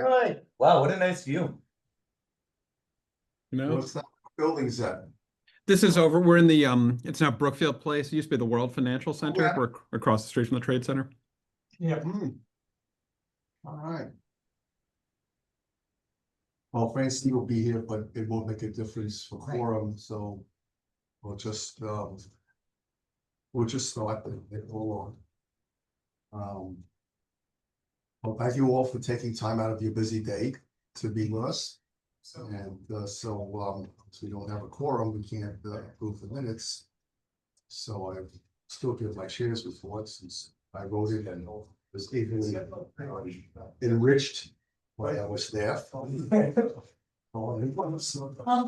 Right. Wow, what a nice view. You know, What's that building set? this is over. We're in the it's now Brookfield Place. It used to be the World Financial Center. yeah. We're across the street from the Trade Center. Yeah. All right. Well, Francine will be here, but it won't make a difference for quorum, so we'll just start it all on. Well, thank you all for taking time out of your busy day to be with us. And so we don't have a quorum, we can't approve the minutes. So I still give my chair's report since I wrote it and was evenly enriched by our staff.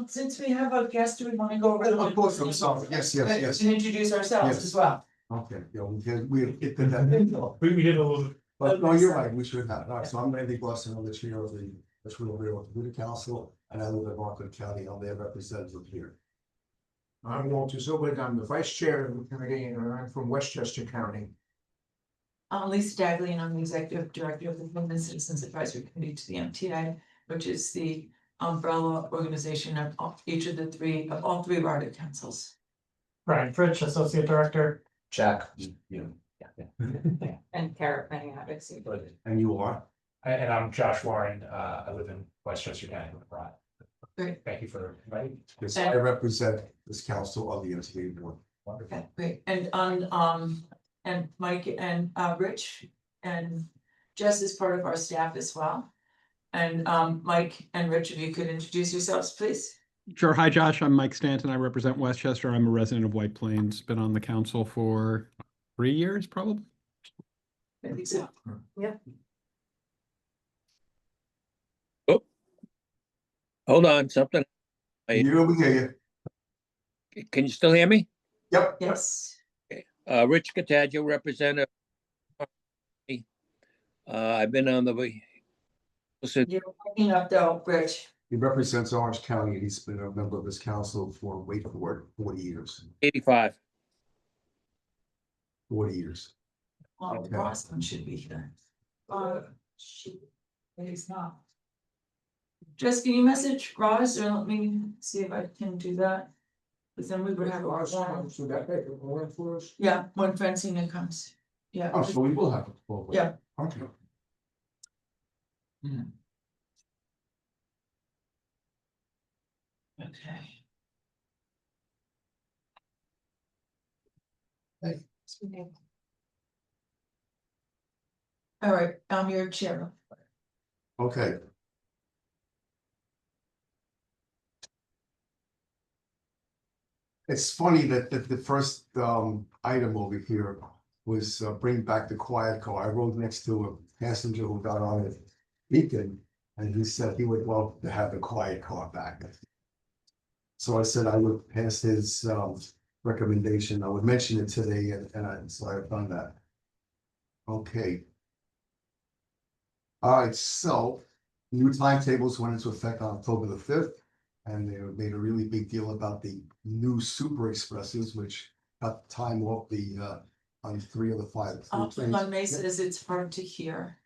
Since we have a guest, do we want to go over? Of course, I'm sorry. Yes. And introduce ourselves Yes. as well. Okay, yeah, we did that. We did a little. But no, you're right, we should have. All right, so I'm Randy Boston, I'm the chair of the Asheville Railroad Community Council, and I live in Rockland County, I'm their representative here. I'm Walter Zilberg, I'm the vice chair of the committee, and I'm from Westchester County. I'm Lisa Dagley, and I'm the executive director of the Women Citizens Advisory Committee to the MTA, which is the umbrella organization of all three Rotary councils. Brian Fritsch, associate director. Jack. Yeah. And Kara planning advocacy. And you are? And I'm Josh Warren. I live in Westchester County. Great. Thank you for inviting. Yes, I represent this council of the MTA board. Wonderful. Okay, great. And and Mike and Rich and Jess is part of our staff as well. And Mike and Rich, if you could introduce yourselves, please. Sure. Hi, Josh. I'm Mike Stanton. I represent Westchester. I'm a resident of White Plains. Been on the council for 3 years, probably. I think so. Yeah. Hold on, something. You, we hear you. Can you still hear me? Yep. Yes. Rich Cottagio, representative. I've been on the. You're picking up though, Rich. He represents Orange County, he's been a member of this council for, wait for it, 40 years. 85. 40 years. Oh, Boston should be here. Shoot, but he's not. Jess, can you message Ross or let me see if I can do that? But then we would have a So that make a warrant for us? yeah, when Francina comes. Yeah. Oh, so we will have a full. Yeah. Okay. Okay. Hey. All right, I'm your chair. Okay. It's funny that the first item over here was bring back the quiet car. I rode next to a passenger who got on it Beacon, and he said he would love to have the quiet car back. So I said I would pass his recommendation. I would mention it today, so I've done that. Okay. All right, so new timetables went into effect on October the 5th. And they made a really big deal about the new super expresses, which cut time off the on 3 of the 5 trains. My May says it's hard to hear.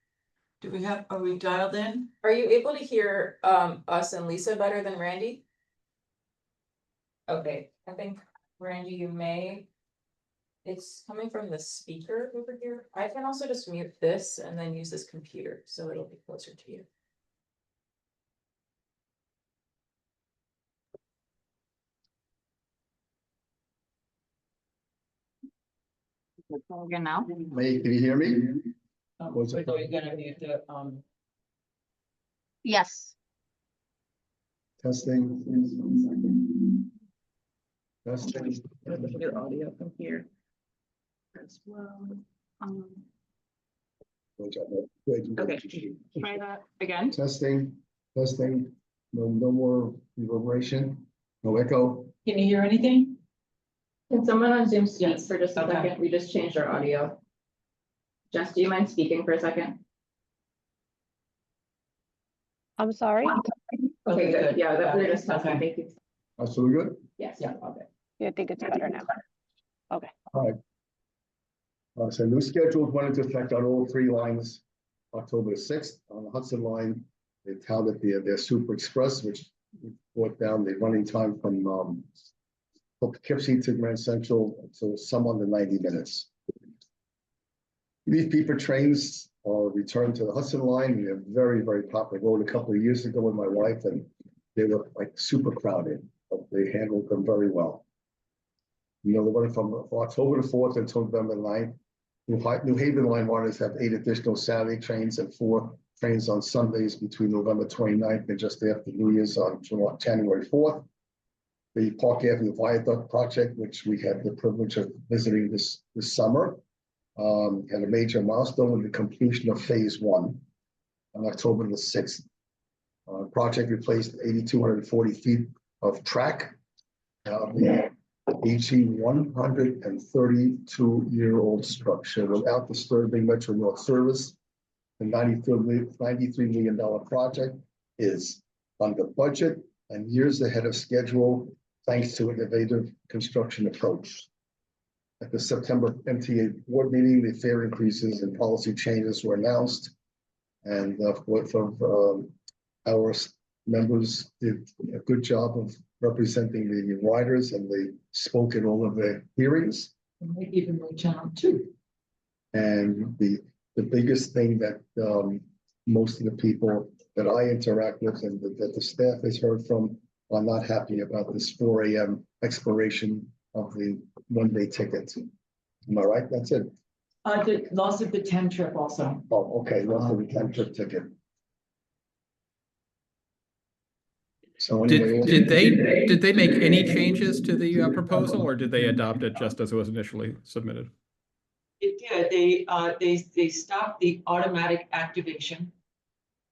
Are we dialed in? Are you able to hear us and Lisa better than Randy? Okay, I think Randy, you may. It's coming from the speaker over here. I can also just mute this and then use this computer, so it'll be closer to you. Again now? May, can you hear me? So you're gonna mute the Yes. Testing. Testing. Your audio from here as well. Okay, try that again. Testing, testing. No more reverberation, no echo. Can you hear anything? Can someone on Zoom speak Yes. for just a Okay. second? We just changed our audio. Jess, do you mind speaking for a second? I'm sorry. Okay, good. Yeah, that we're just Okay. testing. Thank you. So we're good? Yes. Yeah, okay. I think it's better now. So new schedules went into effect on all 3 lines October the 6th on the Hudson Line. They touted their Super Express, which brought down the running time from Poughkeepsie to Grand Central to some under 90 minutes. These beeper trains are returned to the Hudson Line. They're very, very popular. I rode a couple of years ago with my wife, and they were like super crowded, but they handled them very well. You know, they're running from October the 4th until November 9th. New Haven line runners have 8 additional Saturday trains and 4 trains on Sundays between November 29th and just after New Year's on January 4th. The Park Avenue Viaduct project, which we had the privilege of visiting this summer, had a major milestone with the completion of phase 1 on October the 6th. Project replaced 8,240 feet of track. The HE 132-year-old structure without disturbing Metro North service. The $93 million project is under budget and years ahead of schedule, thanks to an innovative construction approach. At the September MTA board meeting, the fare increases and policy changes were announced. And our members did a good job of representing the riders, and they spoke at all of their hearings. And they even were Channel 2. And the biggest thing that most of the people that I interact with and that the staff has heard from are not happy about this 4 a.m. expiration of the one-day ticket. Am I right? That's it. The loss of the 10 trip also. Oh, okay. Loss of the 10-trip ticket. So anyway, Did they make any changes to the proposal, or did they adopt it just as it was initially submitted? It did. They stopped the automatic activation,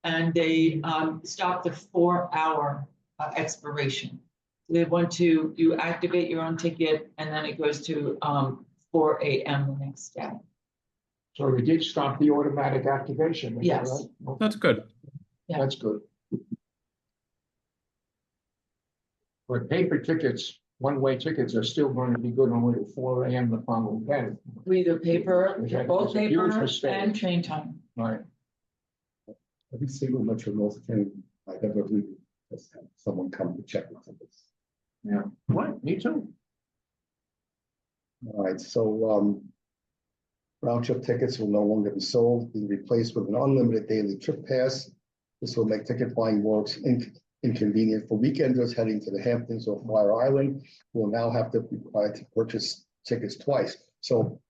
and they stopped the 4-hour expiration. They want you activate your own ticket, and then it goes to 4 a.m. the next day. So we did stop the automatic activation. Is that Yes. right? Okay. That's good. Yeah. That's good. But paper tickets, one-way tickets are still going to be good only at 4 a.m. the following day. Either paper, both It's a huge paper mistake. and train time. Right. every single Metro North train I've ever read has had someone come to check with this. Yeah. What? Me too. All right, so round trip tickets will no longer be sold, being replaced with an unlimited daily trip pass. This will make ticket buying more inconvenient for weekenders heading to the Hamptons or Fire Island, who will now have to be required to purchase tickets twice. So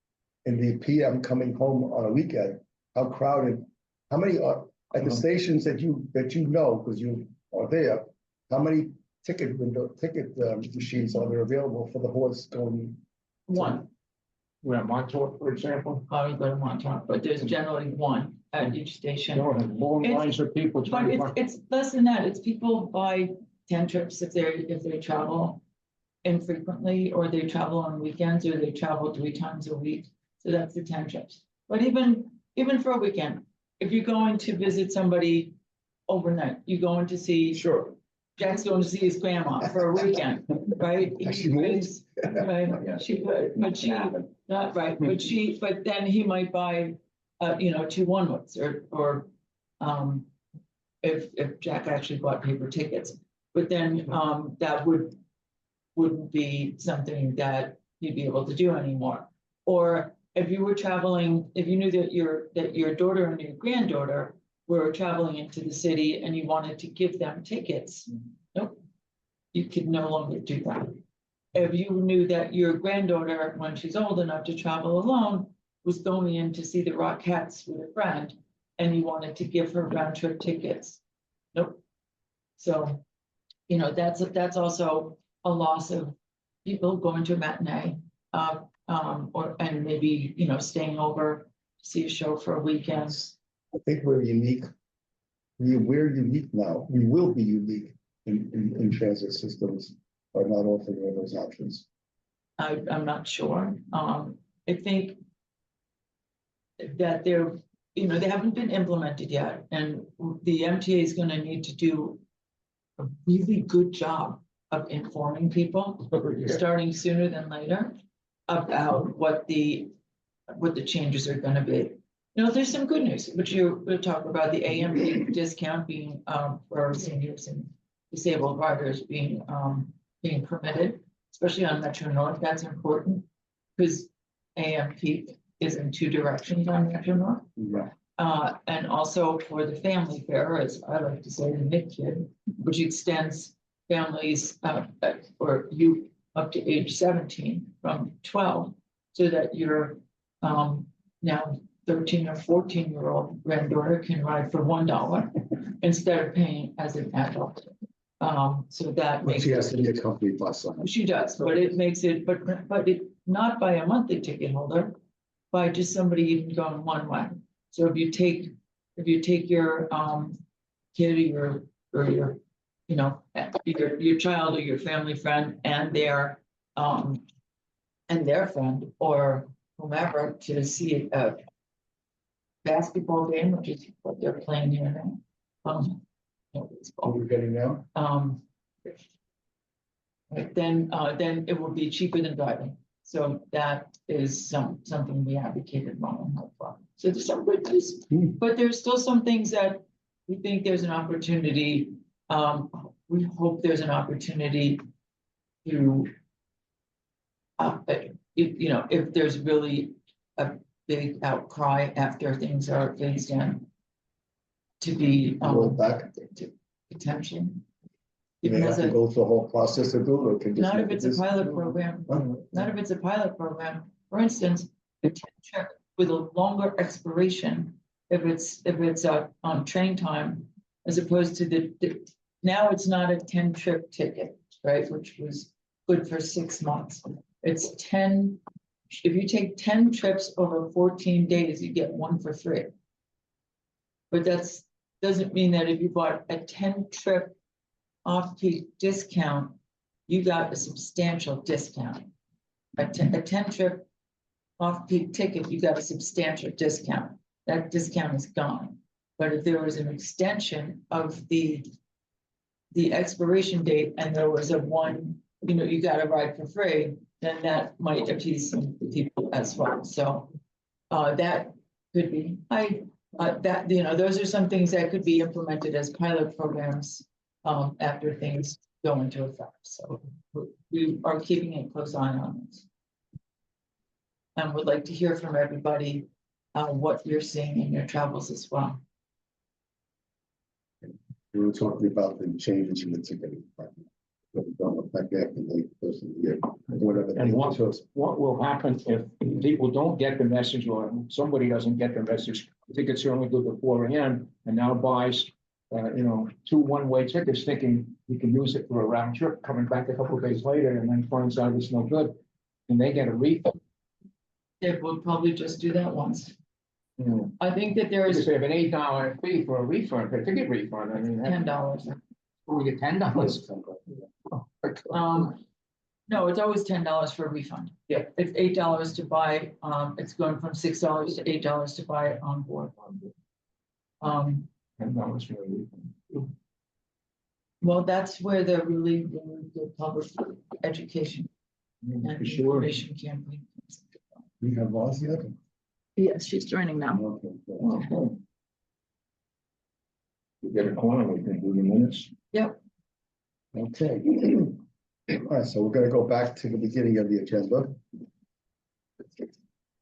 in the PM coming home on a weekend, how crowded, how many are at the stations that you know, because you are there, how many ticket machines are there available for the horse going? One. We're at Montauk, for example. I would go to Montauk, but there's generally one at each station. No, long It's- lines of people. But trying to find- it's less than that. It's people buy 10 trips if they travel infrequently, or they travel on weekends, or they travel 3 times a week. So that's the 10 trips. But even for a weekend, if you're going to visit somebody overnight, you're going to see, Sure. Jack's going to see his grandma for a weekend, right? She moved. Right, she could, but she, not right, but then he might buy, 2 one-ways or, if Jack actually bought paper tickets, but then, that wouldn't be something that you'd be able to do anymore. Or if you were traveling, if you knew that your daughter and your granddaughter were traveling into the city and you wanted to give them tickets, nope, you could no longer do that. If you knew that your granddaughter, when she's old enough to travel alone, was going in to see the Rockettes with a friend, and you wanted to give her round trip tickets, nope. So, that's also a loss of people going to a matinee, and maybe, staying over to see a show for a weekend. I think we're unique. We're unique now. We will be unique in transit systems by not offering all those options. I'm not sure. I think that they haven't been implemented yet, and the MTA is going to need to do a really good job of informing people, Yeah. starting sooner than later, about what the changes are going to be. You know, there's some good news, but we'll talk about the AMP discount being, for seniors and disabled riders being permitted, especially on Metro North. That's important because AMP is in two directions on Metro North. Yeah. And also for the family fare, as I like to say, the mid-kid, which extends families, or youth up to age 17 from 12, so that your now 13 or 14-year-old granddaughter can ride for $1 instead of paying as an adult. So that But makes she has to be accompanied by someone. she does, but it makes it, but it not by a monthly ticket holder, by just somebody even going one way. So if you take your kid or your, you know, your child or your family friend and their friend or whomever to see a basketball game, which is what they're playing here now. What are we getting now? Then it will be cheaper than driving. So that is something we advocated long and hard for. So there's some good news, but there's still some things that we think there's an opportunity. We hope there's an opportunity to, you know, if there's really a big outcry after things are phased in, to be Roll back. potentially. You may Even have as to a, go through the whole process to do it, or can just. not if make it's a this- pilot program. Oh, Not if it's a pilot program, for instance, a 10 trip with a longer expiration, if it's on train time, as opposed to now it's not a 10 trip ticket, right, which was good for 6 months. It's 10, if you take 10 trips over 14 days, you get one for free. But doesn't mean that if you bought a 10 trip off-peak discount, you got a substantial discount. A 10 trip off-peak ticket, you got a substantial discount. That discount is gone. But if there was an extension of the expiration date and there was a one, you know, you got a ride for free, then that might appease some people as well. So that could be, that, you know, those are some things that could be implemented as pilot programs after things go into effect. So we are keeping a close eye on this. And would like to hear from everybody what you're seeing in your travels as well. We were talking about the changes in the ticketing department. But we don't affect that in the first of the year, whatever. And they what, chose. what will happen if people don't get the message or somebody doesn't get the message? Tickets are only good to 4 AM and now buys, you know, 2 one-way tickets thinking you can use it for a round trip, coming back a couple of days later and then finds out it's no good. And they get a refund. They would probably just do that once. You know, I think that there because is they have an $8 fee for a refund, for a ticket refund. I mean, $10. we get $10. No, it's always $10 for a refund. Yeah. It's $8 to buy, it's going from $6 to $8 to buy it on board. $10 for a refund. Well, that's where the really good public education and For sure. information campaign. We have lost yet? Yes, she's joining now. Okay, good. Okay. We get a corner, we can do the minutes. Okay. All right, so we're gonna go back to the beginning of the agenda.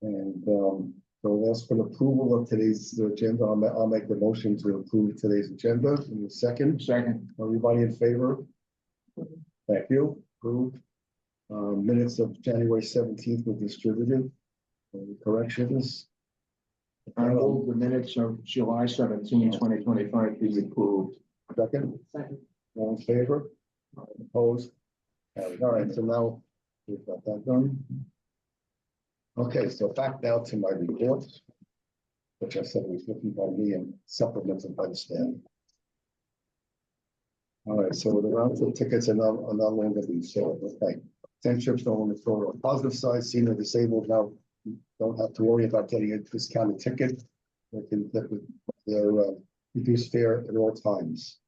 And so that's for the approval of today's agenda. I'll make the motion to approve today's agenda in a second. Second, Everybody in favor? Thank you. Approved. Minutes of January 17th were distributed. Any corrections? I move the minutes of July 17, 2025 be approved. Second? All in favor? Opposed? All right, so now we've got that done. Okay, so back now to my report, which I said was written by me and supplemented by the staff. All right, so the round of tickets are no longer being sold. Okay. 10 trips no longer sold. On the positive side, senior disabled now don't have to worry about getting a discounted ticket. They can get their reduced fare at all times.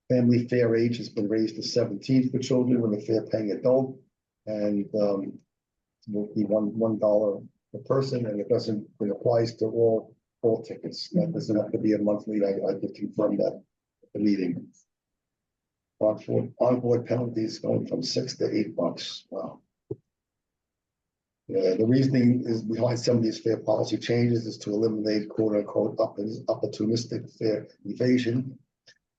Family fare age has been raised to 17 for children when the fare paying adult, and will be $1 per person, and it applies to all tickets. That doesn't have to be a monthly. I did confirm that at the meeting. Onboard penalties going from $6 to $8. Wow. Yeah, the reasoning is behind some of these fare policy changes is to eliminate quote unquote opportunistic fare evasion,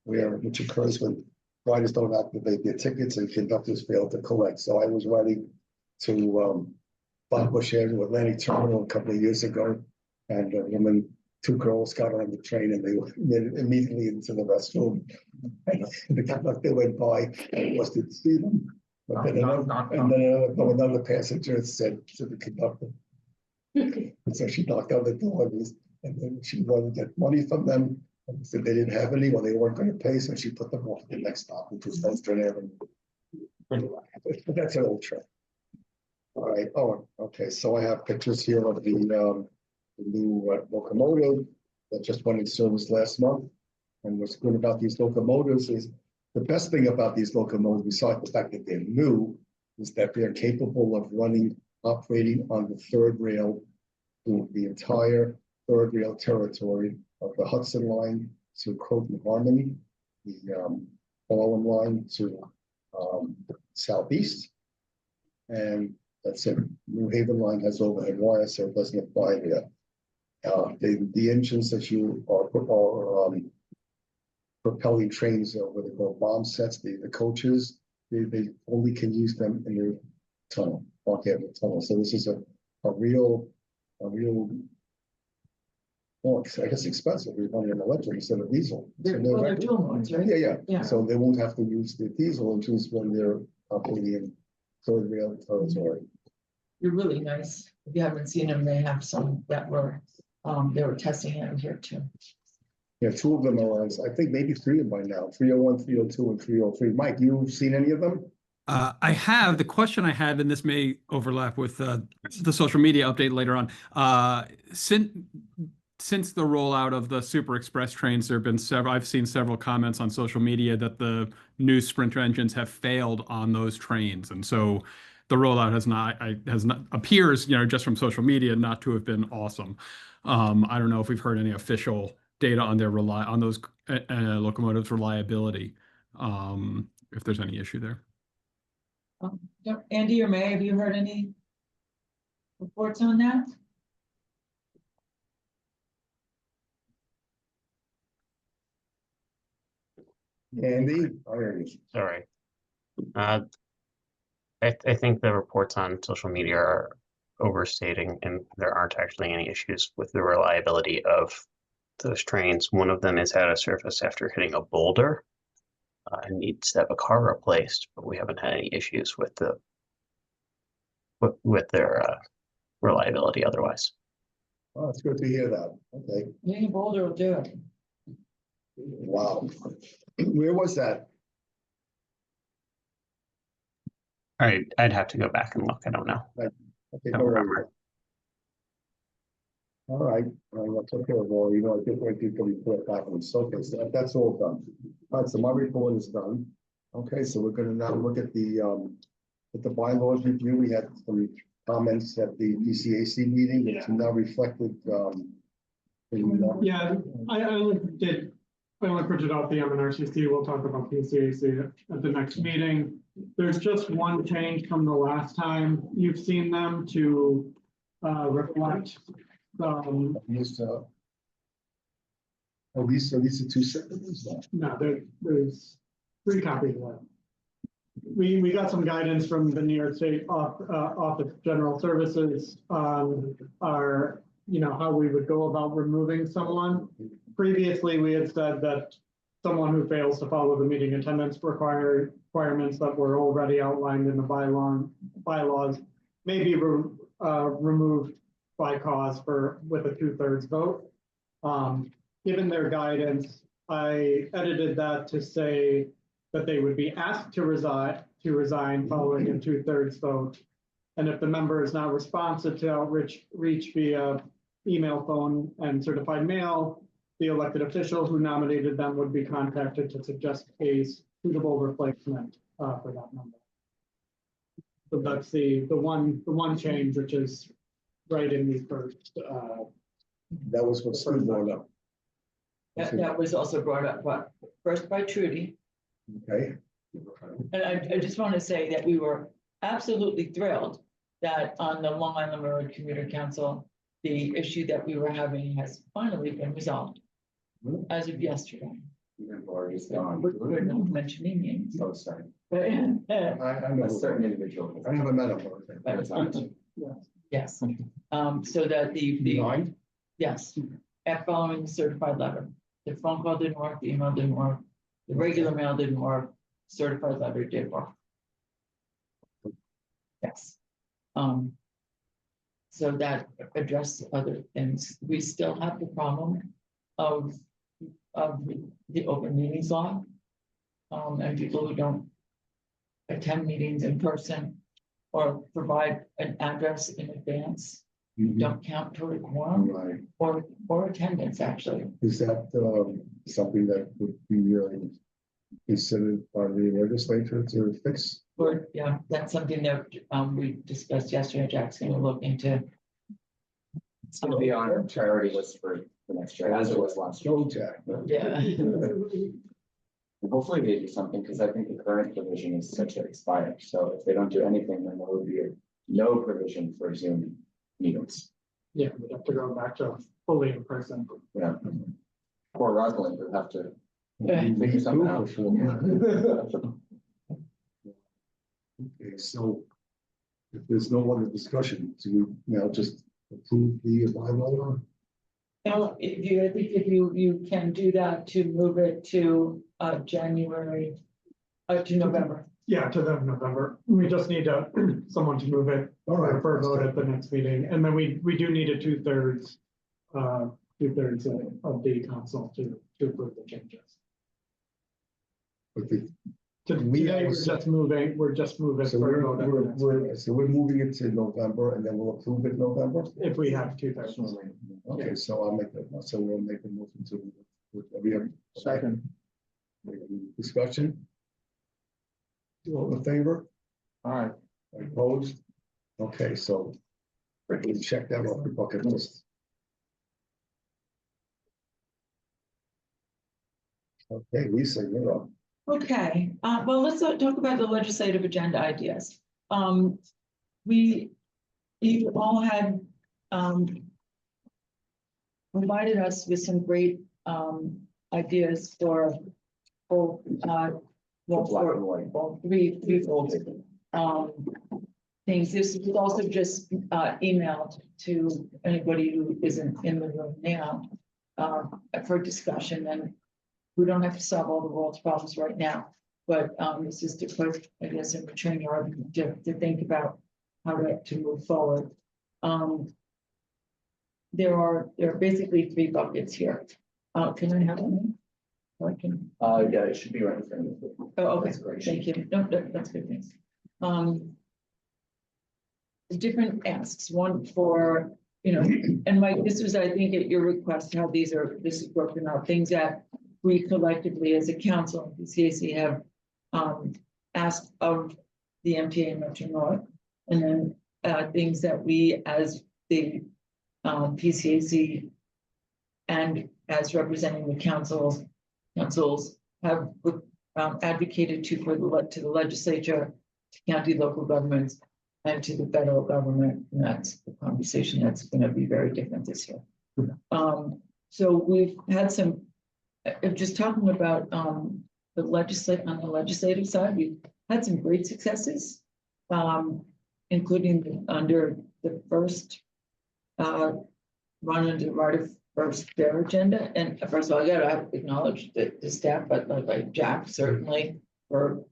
which occurs when riders don't activate their tickets and conductors fail to collect. So I was writing to Bob Bush Avenue Atlantic Terminal a couple of years ago, and when two girls got on the train and they went immediately into the restroom, and the conductor went by and was to see them. But then another passenger said to the conductor, and so she knocked on the door, and then she wanted to get money from them. And said they didn't have any, well, they weren't going to pay, so she put them off at the next stop, which was Western Avenue. But that's an old trick. All right. Oh, okay. So I have pictures here of the new locomotive that just went in service last month. And what's good about these locomotives is the best thing about these locomotives, besides the fact that they're new, is that they're capable of operating on the third rail through the entire third rail territory of the Hudson line to Croton Harmony, the Harlem line to Southeast, and that's it. New Haven line has overhead wire, so it doesn't apply there. The engines that you are propelling trains, what they call bomb sets, the coaches, they only can use them in their tunnel, Park Avenue tunnel. So this is a real. Well, I guess expensive. We're running an electric instead of diesel. They're dual modes, right? Yeah. Yeah. So they won't have to use the diesel engines when they're operating in third rail territory. You're really nice. If you haven't seen them, they have some that they were testing out here too. Yeah, two of them are on, I think maybe three of them by now, 301, 302, and 303. Mike, you've seen any of them? I have. The question I had, and this may overlap with the social media update later on. Since the rollout of the Super Express trains, there have been several. I've seen several comments on social media that the new Sprinter engines have failed on those trains, and so the rollout has not appears, just from social media, not to have been awesome. I don't know if we've heard any official data on their on those locomotives' reliability. If there's any issue there. Andy or May, have you heard any reports on that? Andy, Sorry. I think the reports on social media are overstating, and there aren't actually any issues with the reliability of those trains. One of them is out of service after hitting a boulder and needs to have a car replaced, but we haven't had any issues with their reliability otherwise. Oh, it's good to hear that. Okay. Any boulder will do it. Wow. Where was that? I'd have to go back and look. I don't know. Okay, I no don't worries. remember. All right, let's take care of all. I think we're going to report back on this. Okay, so that's all done. All right, so my report is done. Okay, so we're going to now look at the bylaws review. We had some comments at the DCAC meeting, which are now reflected. Yeah, I only printed out the MNRCC. We'll talk about PCAC at the next meeting. There's just one change from the last time you've seen them to reflect. These are two separate ones. No, there's 3 copies of that. We got some guidance from the New York State Office of General Services on our, how we would go about removing someone. Previously, we had said that someone who fails to follow the meeting attendance requirements that were already outlined in the bylaws may be removed by cause with a 2/3 vote. Given their guidance, I edited that to say that they would be asked to resign following a 2/3 vote. And if the member is not responsive to outreach via email, phone, and certified mail, the elected official who nominated them would be contacted to suggest a suitable replacement for that member. So that's the one change, which is right in the first, That was what Steve brought up. That was also brought up, but first by Trudy. Okay, And I just want to say that we were absolutely thrilled that on the Long Island Railroad Commuter Council, the issue that we were having has finally been resolved as of yesterday. We're not mentioning names. oh, sorry. But, I know. A certain individual. I haven't met him. but- yes, so that the, Nine? yes, after following the certified letter, the phone call didn't work, the email didn't work, the regular mail didn't work, certified letter did work. Yes. So that addressed other things. We still have the problem of the open meetings law. And people who don't attend meetings in person or provide an address in advance don't count toward quorum Right. or attendance, actually. Is that something that would be considered by the legislature to fix? Or, yeah, that's something that we discussed yesterday. Jack's gonna look into. It's gonna be on our priority list for the next year, as it was last year. Go, Jack. Yeah. And hopefully they do something, because I think the current provision is set to expire, so if they don't do anything, then there would be no provision for Zoom meetings. Yeah, we'd have to go back to fully in person. Yeah. Poor Rosalind would have to Yeah. figure something out. Okay, so if there's no other discussion, do we now just approve the bylaw? Now, I think if you can do that to move it to January, to November. Yeah, to the November. We just need someone to move it All right. for a vote at the next meeting. And then we do need a 2/3 of the council to approve the changes. Okay, Today, we're just moving. so for a vote at the next meeting. we're moving it to November and then we'll approve it in November? If we have 2/3. Okay, so I'll make that, so we'll make a motion to. We have. Second. Discussion? All in favor? All right. Opposed? Okay, so we can check that off the bucket list. Okay, Lisa, you're up. Okay, well, let's talk about the legislative agenda ideas. You all had provided us with some great ideas for threefold things. This was also just emailed to anybody who isn't in the room now for discussion, and we don't have to solve all the world's problems right now, but this is to put, I guess, a maturing argument to think about how to move forward. There are basically three buckets here. Can I have one? I can. Yeah, it should be right in front of you. Oh, okay, That's great. thank you. No, that's good, thanks. Different asks, one for, and Mike, this was, I think, at your request, how this is broken out, things that we collectively as a council, PCAC, have asked of the MTA and Metro North, and then things that we as the PCAC and as representing the councils have advocated to the legislature, to county local governments, and to the federal government. And that's the conversation that's going to be very different this year. So we've had some, just talking about on the legislative side, we've had some great successes, including under the first run under the right of first fair agenda. And first of all, I gotta acknowledge the staff, but like Jack certainly for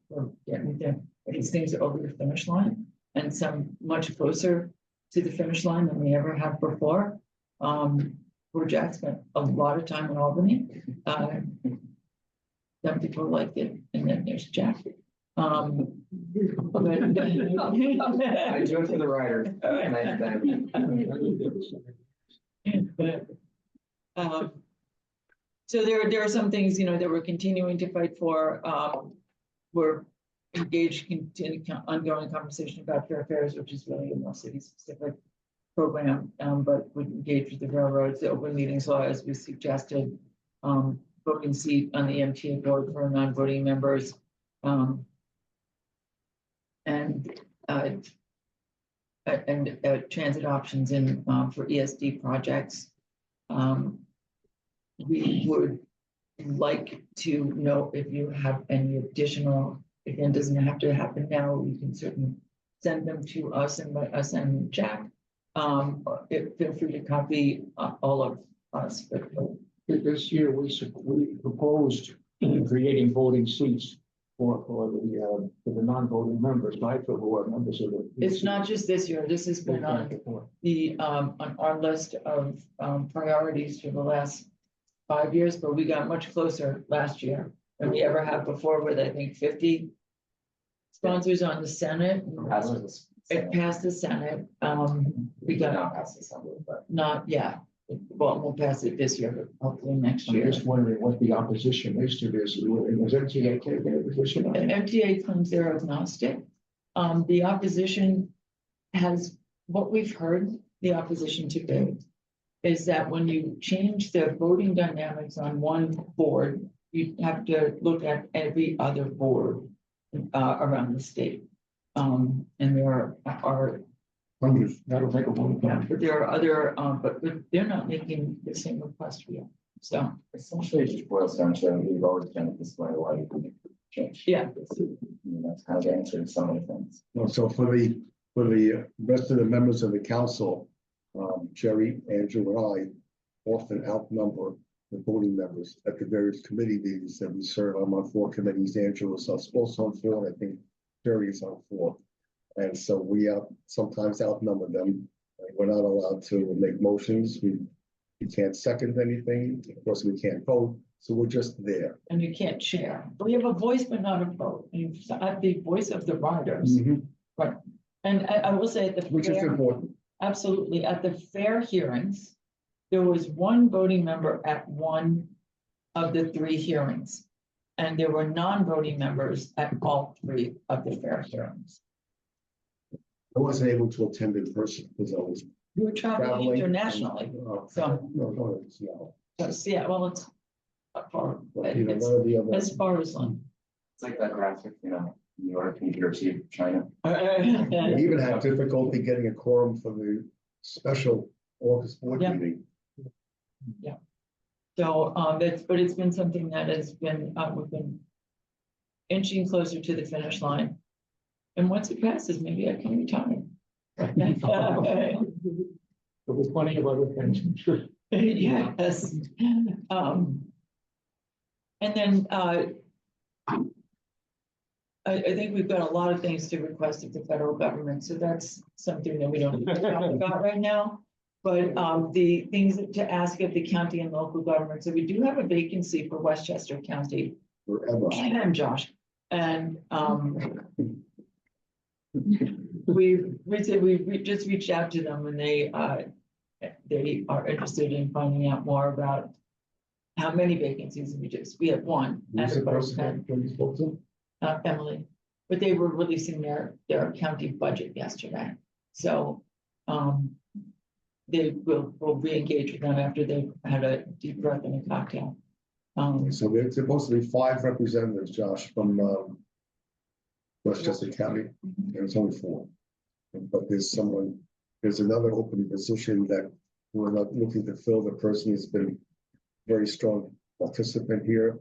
getting these things over the finish line, and some much closer to the finish line than we ever have before. Where Jack spent a lot of time in Albany. Some people like it, and then there's Jack. I do it for the writer. So there are some things, that we're continuing to fight for. We're engaged in ongoing conversation about fair fares, which is really a more city specific program, but would engage with the railroads, the open meetings law, as we suggested. Voting seat on the MTA board for non-voting members. And transit options in, for ESD projects. We would like to know if you have any additional, again, doesn't have to happen now, you can certainly send them to us and let us and Jack. Feel free to copy all of us, but This year, we proposed creating voting seats for the non-voting members, right, for who are members of the. it's not just this year, this has been on the, on our list of, priorities for the last 5 years, but we got much closer last year than we ever have before with, I think, 50 sponsors on the Senate. It passed the Senate. We got Not pass the Assembly, but not, yeah, well, we'll pass it this year, but hopefully next I'm year. just wondering what the opposition is to this. Was MTA taking a position on And it? MTA claims they're agnostic. The opposition has, what we've heard, the opposition to be is that when you change the voting dynamics on one board, you have to look at every other board around the state. And there are That'll take a long time. but there are other, but they're not making the same request we are. So, essentially it just boils down to, we've always done it this way, why you can change. yeah. That's kind of the answer to so many things. No, so for the rest of the members of the council, Jerry, Andrew, and I often outnumber the voting members at the various committee meetings that we serve. I'm on 4 committees, Andrew is also on 4, and I think Jerry is on 4. And so we sometimes outnumber them. We're not allowed to make motions. We can't second anything. Of course, we can't vote. So we're just there. And you can't share. We have a voice, but not a vote. And I'm the voice of the riders. Right. And I will say at the Which is fair, important. absolutely, at the fair hearings, there was one voting member at one of the 3 hearings. And there were non-voting members at all 3 of the fair hearings. I wasn't able to attend in person because I was You were traveling traveling. internationally. So, No, it's not. yeah, well, it's not far, But, you know, it's none of the other. as far as London. It's like that graphic, New York, New Jersey, China. We even had difficulty getting a quorum for the special August board Yeah. meeting. So, but it's been something that has been, we've been inching closer to the finish line. And once it passes, maybe I can retire. There was plenty of other things. Yes. And then, I think we've got a lot of things to request of the federal government, so that's something that we don't need to talk about right now. But the things to ask of the county and local government, so we do have a vacancy for Westchester County. Forever. And Josh, and we just reached out to them and they are interested in finding out more about how many vacancies we have one. Who's the Everybody person said, that you spoke to? Emily, but they were releasing their county budget yesterday. So, they will re-engage with them after they've had a deep breath and a cocktail. So there's supposed to be 5 representatives, Josh, from Westchester County. There's only 4. But there's another open position that we're not looking to fill. The person has been very strong participant here.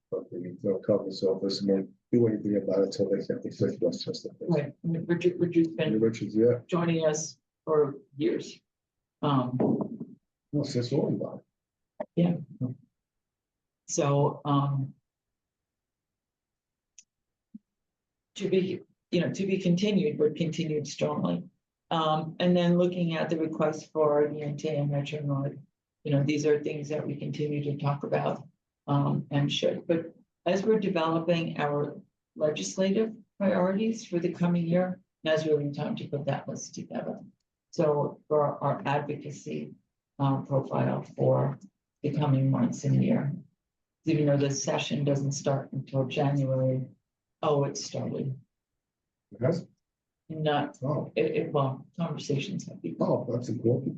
But the caucus office won't do anything about it until they get the 5th Westchester. Right, Richard's been Richards, yeah. joining us for years. Well, since all about it. So, to be continued, but continued strongly. And then looking at the request for the NTA and Metro North, these are things that we continue to talk about, and should, but as we're developing our legislative priorities for the coming year, now's really time to put that list together. So for our advocacy, profile for the coming months and year. Even though the session doesn't start until January, it started. Yes? not, Oh, well, conversations have been. oh, that's important.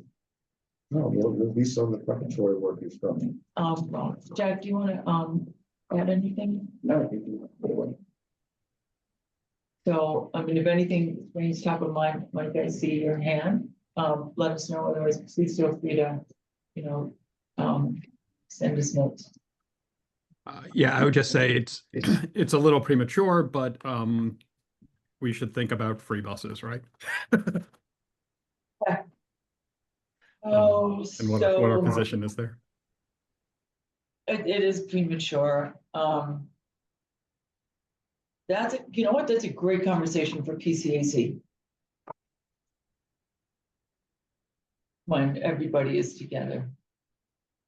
No, well, at least some of the preparatory work is done. Well, Jack, do you wanna, add anything? No, I think you. So, I mean, if anything brings top of mind, like I see your hand, let us know, otherwise please feel free to, send us notes. Yeah, I would just say it's a little premature, but we should think about free buses, right? Oh, And what our so position is there. it is premature. That's, you know what, that's a great conversation for PCAC. When everybody is together.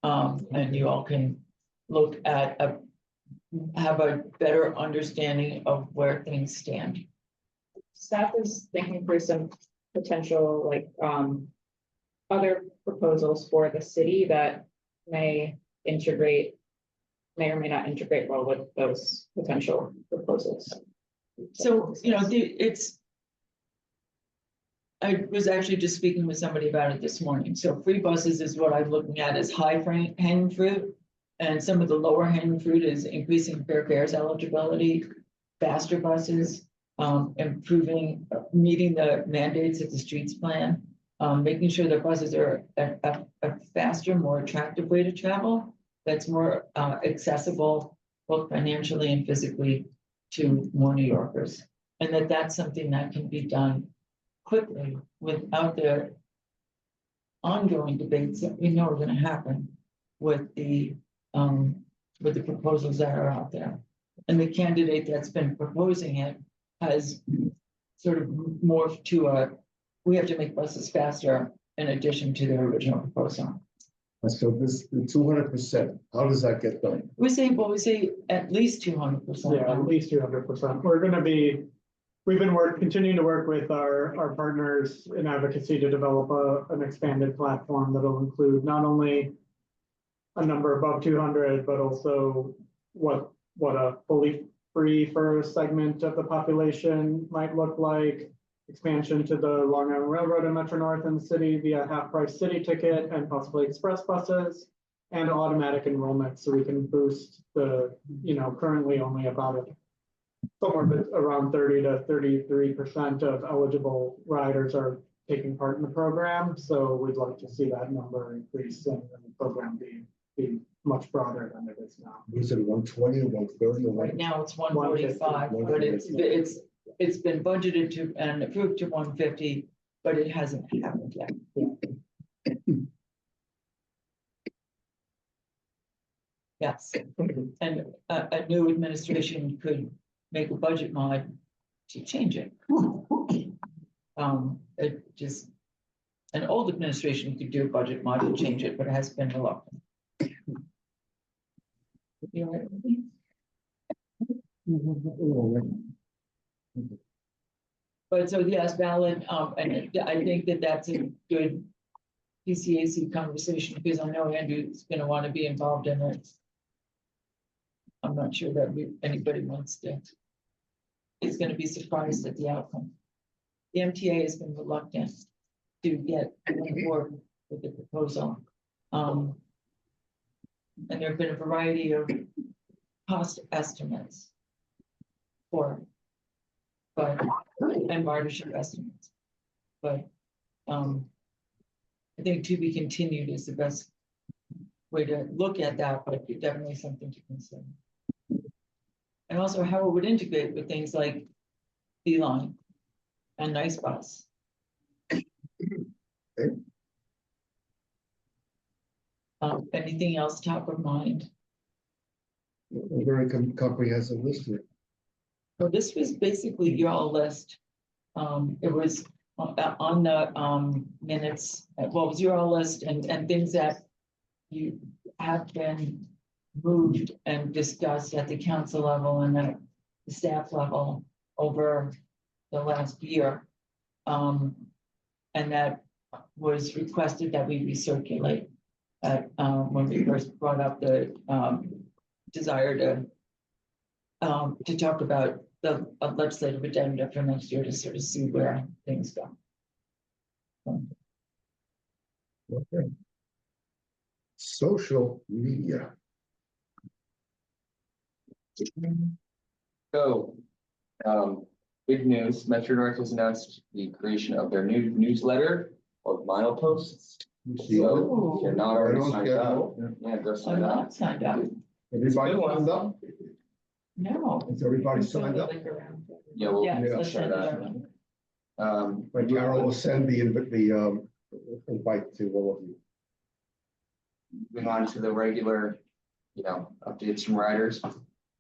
And you all can look at, have a better understanding of where things stand. Staff is thinking through some potential, like, other proposals for the city that may or may not integrate well with those potential proposals. So, I was actually just speaking with somebody about it this morning. So free buses is what I'm looking at as high hanging fruit. And some of the lower hanging fruit is increasing fair fares eligibility, faster buses, improving, meeting the mandates of the streets plan, making sure that buses are a faster, more attractive way to travel. That's more accessible, both financially and physically, to more New Yorkers. And that's something that can be done quickly without the ongoing debates that we know are going to happen with the proposals that are out there. And the candidate that's been proposing it has sort of morphed to we have to make buses faster in addition to their original proposal. So this 200%, how does that get done? We say at least 200%. Yeah, at least 200%. We've been continuing to work with our partners in advocacy to develop an expanded platform that'll include not only a number above 200, but also what a fully free for a segment of the population might look like, expansion to the Long Island Railroad and Metro North in the city via half-price city ticket and possibly express buses, and automatic enrollment, so we can boost the, currently only about somewhere around 30 to 33% of eligible riders are taking part in the program. So we'd like to see that number increase and the program be much broader than it is now. Is it 120 or 130? Right now it's 145, but it's been budgeted to and approved to 150, but it hasn't happened yet. Yes, and a new administration could make a budget mod to change it. An old administration could do a budget mod to change it, but it has been reluctant. But so yes, valid, and I think that's a good PCAC conversation, because I know Andrew's gonna want to be involved in it. I'm not sure that anybody wants to, is gonna be surprised at the outcome. The MTA has been reluctant to get on board with the proposal. And there have been a variety of cost estimates and ridership estimates. But I think to be continued is the best way to look at that, but definitely something to consider. And also how it would integrate with things like Beeline and Nice Bus. Anything else top of mind? A very comprehensive list here. So this was basically your list. It was on the minutes, well, it was your list and things that you have been moved and discussed at the council level and at the staff level over the last year. And that was requested that we recirculate when we first brought up the desire to to talk about the legislative agenda for next year to sort of see where things go. Okay. Social media. So, big news, Metro North has announced the creation of their new newsletter called Mileposts. So if you're not already signed up, yeah, go I'm sign up. not signed up. Everybody signed up? No. Is everybody signed up? Yeah, we'll Yeah, let's share send it that. around. But Carol will send the invite to all of you. Moving on to the regular, updates from riders.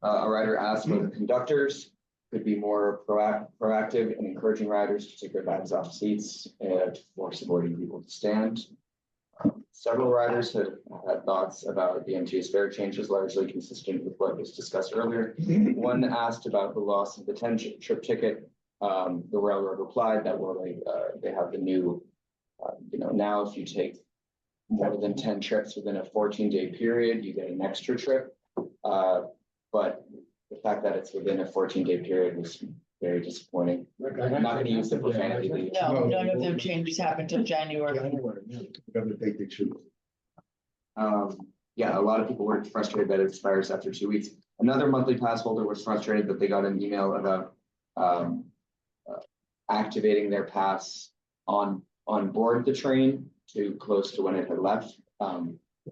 A rider asked whether conductors could be more proactive in encouraging riders to take their bags off seats and for supporting people to stand. Several riders have had thoughts about the MTA's fare changes, largely consistent with what was discussed earlier. One asked about the loss of the 10-trip ticket. The railroad replied that they have the new, now if you take more than 10 trips within a 14-day period, you get an extra trip. But the fact that it's within a 14-day period was very disappointing. I'm not going to use the profanity. lead. No, none of their changes happened till January. Whatever date they choose. Yeah, a lot of people were frustrated that it expires after 2 weeks. Another monthly pass holder was frustrated that they got an email about activating their pass on board the train to close to when it had left.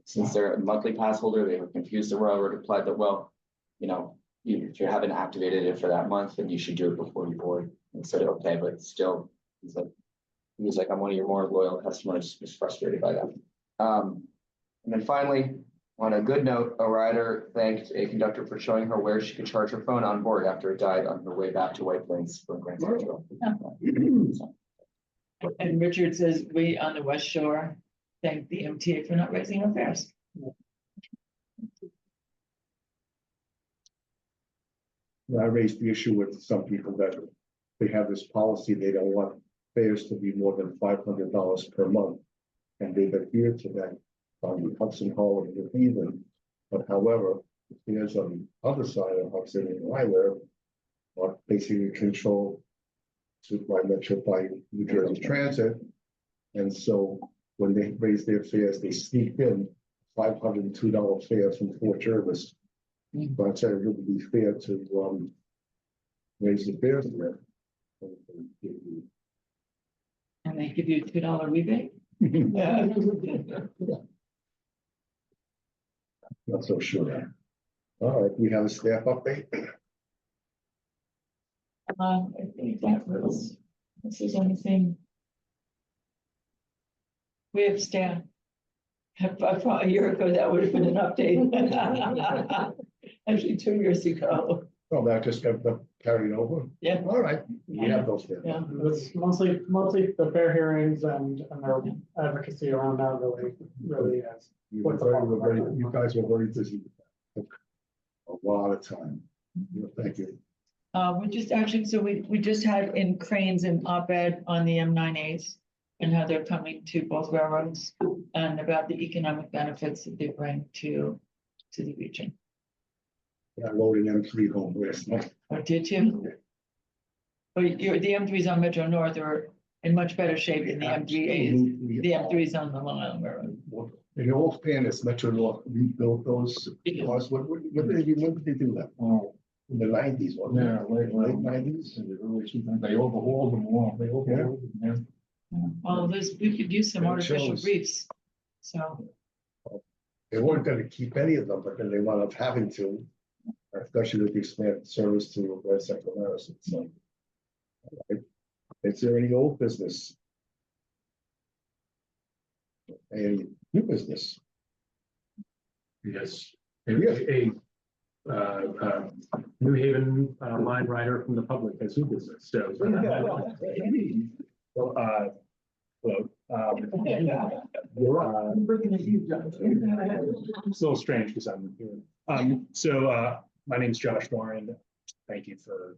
Since they're a monthly pass holder, they were confused. The railroad replied that, well, if you haven't activated it for that month, then you should do it before you board. And said, okay, but still, he's like, I'm one of your more loyal customers. Was frustrated by that. And then finally, on a good note, a rider thanked a conductor for showing her where she could charge her phone on board after it died on her way back to White Plains from Grand Central. And Richard says, we on the West Shore thank the MTA for not raising our fares. I raised the issue with some people that they have this policy, they don't want fares to be more than $500 per month. And they've adhered to that on the Hudson Hall and New Haven. But however, the fares on the other side of Hudson and Highway are basically controlled by Metro by New Jersey Transit. And so when they raise their fares, they sneak in $502 fare from Fort Jervis. But I said it would be fair to raise the fares there. And they give you a $2 rebate? Not so sure. All right, we have a staff update. I think that was, this is anything. We have staff. A year ago, that would have been an update. Actually, 2 years ago. Oh, that just got carried over? Yeah. All right, we have those there. Yeah. It's mostly the fair hearings and their advocacy around that really is. You guys were very busy. Took a lot of time. Thank you. We just actually, so we just had in Cranes an op-ed on the M9As and how they're coming to both railroads and about the economic benefits that they bring to the region. I rode an M3 home last night. Or did you? But the M3s on Metro North are in much better shape than the M3As. The M3s on the Long Island Railroad. In all fairness, Metro North rebuilt those cars. When did they do that? Oh, in the 90s, wasn't it? Yeah, late 90s. They overhauled them all. They overhauled them. Well, we could use some It artificial shows. reefs. So, They weren't going to keep any of them, but then they wound up having to, especially with the expanded service to West Central Madison. So, is there any old business? Any new business? Yes. A New Haven line rider from the public has new business, so. Hello. It's a little strange because I'm here. My name is Josh Warren. Thank you for,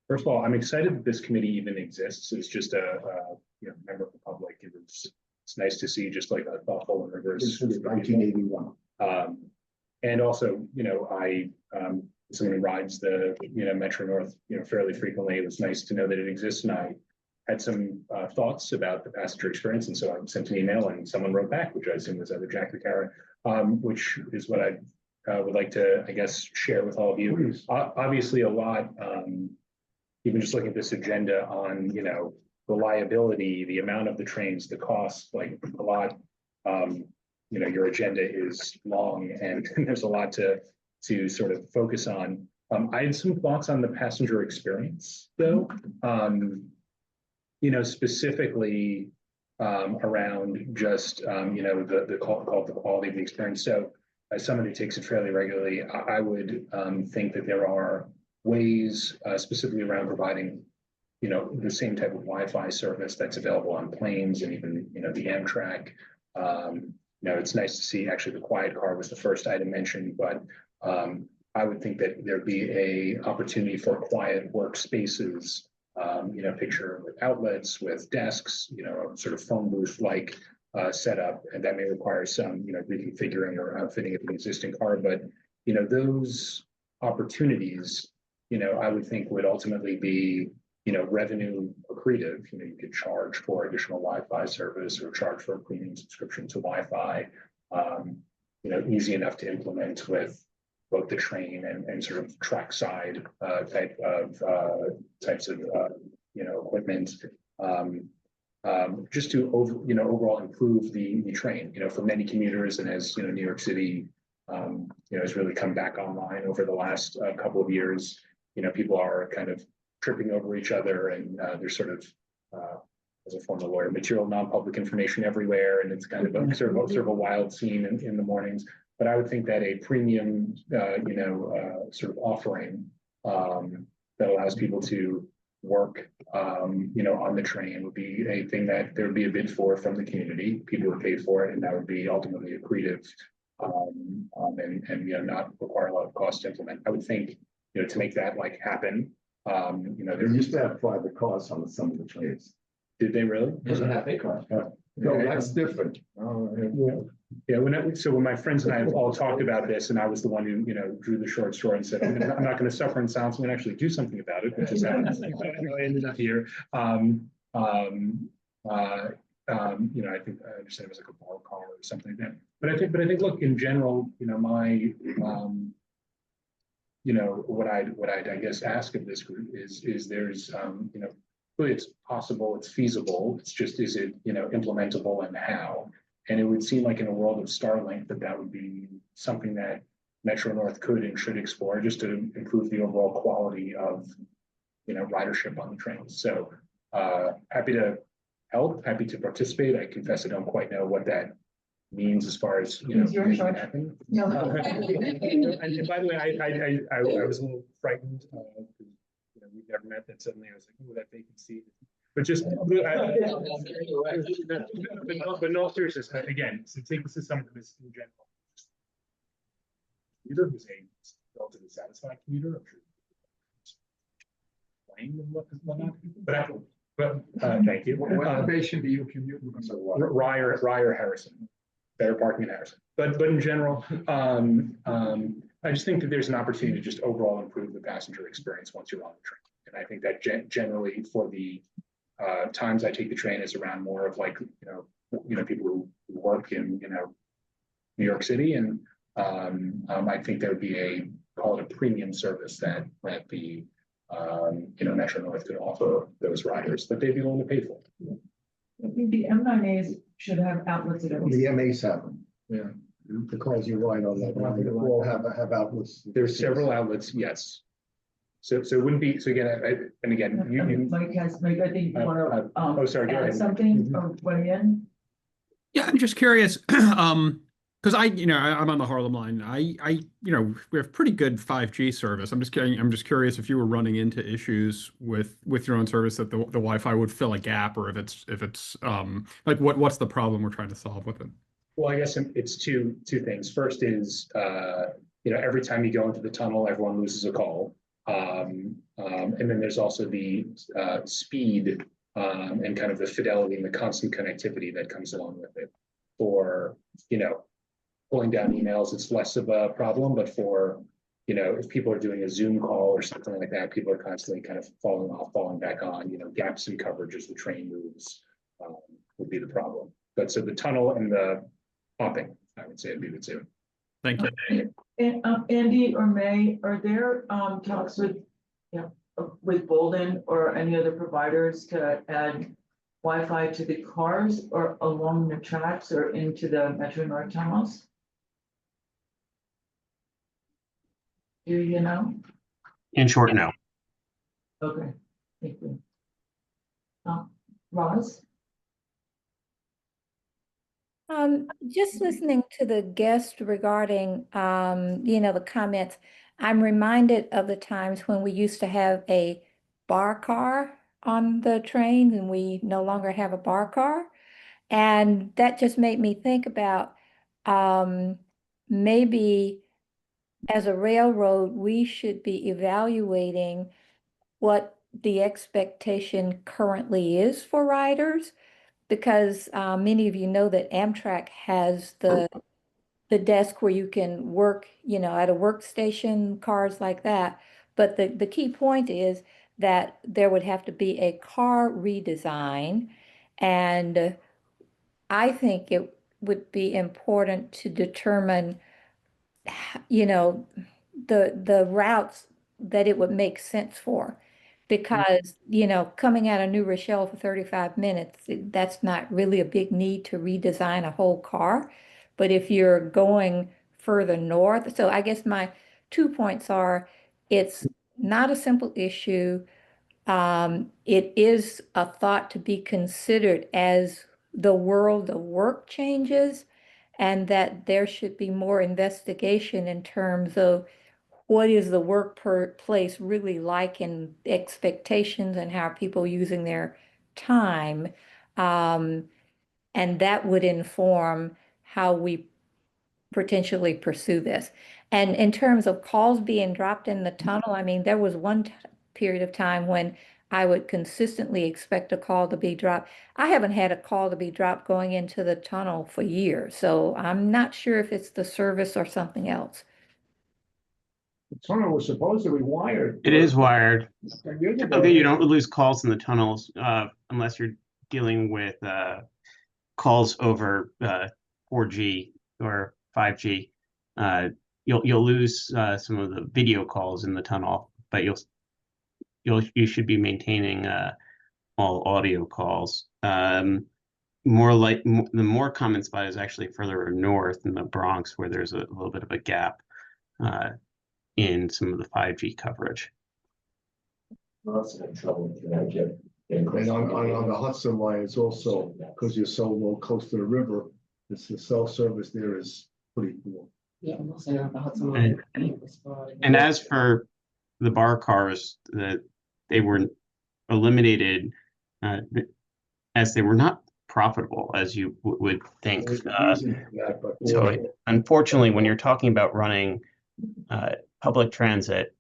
first of all, I'm excited that this committee even exists. It's just a member of the public. It's nice to see just like a thoughtful and rigorous. 1981. And also, I someone who rides the, Metro North, fairly frequently. It was nice to know that it exists, and I had some thoughts about the passenger experience, and so I sent an email, and someone wrote back, which I assume was either Jack or Kara, which is what I would like to, I guess, share with all of you. Obviously, a lot, even just looking at this agenda on, reliability, the amount of the trains, the cost, like a lot. Your agenda is long, and there's a lot to sort of focus on. I had some thoughts on the passenger experience, though. Specifically around just the called the quality of the experience. So, as someone who takes it fairly regularly, I would think that there are ways, specifically around providing, the same type of Wi-Fi service that's available on planes and even, the Amtrak. It's nice to see actually the quiet car was the first item mentioned, but I would think that there'd be a opportunity for quiet workspaces, picture with outlets, with desks, sort of phone booth like setup, and that may require some, reconfiguring or outfitting of the existing car. But, those opportunities, I would think would ultimately be, revenue accretive. You could charge for additional Wi-Fi service or charge for a premium subscription to Wi-Fi. Easy enough to implement with both the train and sort of trackside types of equipment, just to overall improve the train. For many commuters, and as New York City has really come back online over the last couple of years. People are kind of tripping over each other, and there's sort of, as a former lawyer, material non-public information everywhere, and it's kind of a sort of a wild scene in the mornings. But I would think that a premium, sort of offering that allows people to work, on the train would be a thing that there would be a bid for from the community. People would pay for it, and that would be ultimately accretive, and not require a lot of cost to implement. I would think, to make that happen. There used to have private cars on some of the trains. Did they really? Doesn't have a car. No, that's different. Yeah, when my friends and I have all talked about this, and I was the one who drew the short story and said, I'm not going to suffer in silence. I'm going to actually do something about it, which is how I ended up here. I think I understand it was like a bar car or something like that. But I think, look, in general, my what I'd I guess ask of this group is there's really it's possible, it's feasible. It's just, is it implementable, and how? And it would seem like in a world of Starlink that would be something that Metro North could and should explore, just to improve the overall quality of ridership on the trains. So happy to help, happy to participate. I confess I don't quite know what that means as far as making it happen. No. And by the way, I was a little frightened because we've never met. That suddenly I was like, oh, that vacancy. But just, but no seriousness. Again, so take this as something that's in general. Commuter who's a relatively satisfied commuter, I'm sure. Playing and whatnot. But thank you. What station do you commute? Ryer Harrison. Better parking in Harrison. But in general, I just think that there's an opportunity to just overall improve the passenger experience once you're on the train. And I think that generally for the times I take the train is around more of people who work in New York City, and I think there would be call it a premium service that the Metro North could offer those riders that they'd be willing to pay for. I think the M9As should have outlets at every. The MAs have them. Yeah. The cars you ride on that line, they all have outlets. There's several outlets, yes. So it wouldn't be, so again, and again, Mike, I think you want to oh, sorry, go ahead. something or weigh in. Yeah, I'm just curious, because I'm on the Harlem line. We have pretty good 5G service. I'm just curious if you were running into issues with your own service, that the Wi-Fi would fill a gap, or if it's what's the problem we're trying to solve with it? Well, I guess it's two things. First is every time you go into the tunnel, everyone loses a call. And then there's also the speed and kind of the fidelity and the constant connectivity that comes along with it. For pulling down emails, it's less of a problem, but for you know, if people are doing a Zoom call or something like that, people are constantly kind of falling off, falling back on, you know, gaps in coverage as the train moves, would be the problem. But so the tunnel and the pumping, I would say, would be the two. Thank you. And Andy or May, are there talks with, with Bolden or any other providers to add Wi-Fi to the cars or along the tracks or into the Metro North tunnels? Do you know? In short, no. Okay, thank you. Roz? Just listening to the guest regarding, the comments, I'm reminded of the times when we used to have a bar car on the train and we no longer have a bar car. And that just made me think about, maybe as a railroad, we should be evaluating what the expectation currently is for riders. Because many of you know that Amtrak has the desk where you can work, at a workstation, cars like that. But the key point is that there would have to be a car redesign. And I think it would be important to determine, the routes that it would make sense for. Because, coming out of New Rochelle for 35 minutes, that's not really a big need to redesign a whole car. But if you're going further north, so I guess my 2 points are, it's not a simple issue. It is a thought to be considered as the world of work changes, and that there should be more investigation in terms of what is the workplace really like and expectations and how are people using their time. And that would inform how we potentially pursue this. And in terms of calls being dropped in the tunnel, I mean, there was one period of time when I would consistently expect a call to be dropped. I haven't had a call to be dropped going into the tunnel for years, so I'm not sure if it's the service or something else. The tunnel was supposedly wired. It is wired. 10 years ago. Typically, you don't lose calls in the tunnels unless you're dealing with calls over 4G or 5G. You'll lose some of the video calls in the tunnel, but you should be maintaining all audio calls. The more common spot is actually further north in the Bronx, where there's a little bit of a gap in some of the 5G coverage. And on the Hudson line, it's also, because you're so low close to the river, the cell service there is pretty poor. And as for the bar cars, they were eliminated as they were not profitable, as you would think. So unfortunately, when you're talking about running public transit,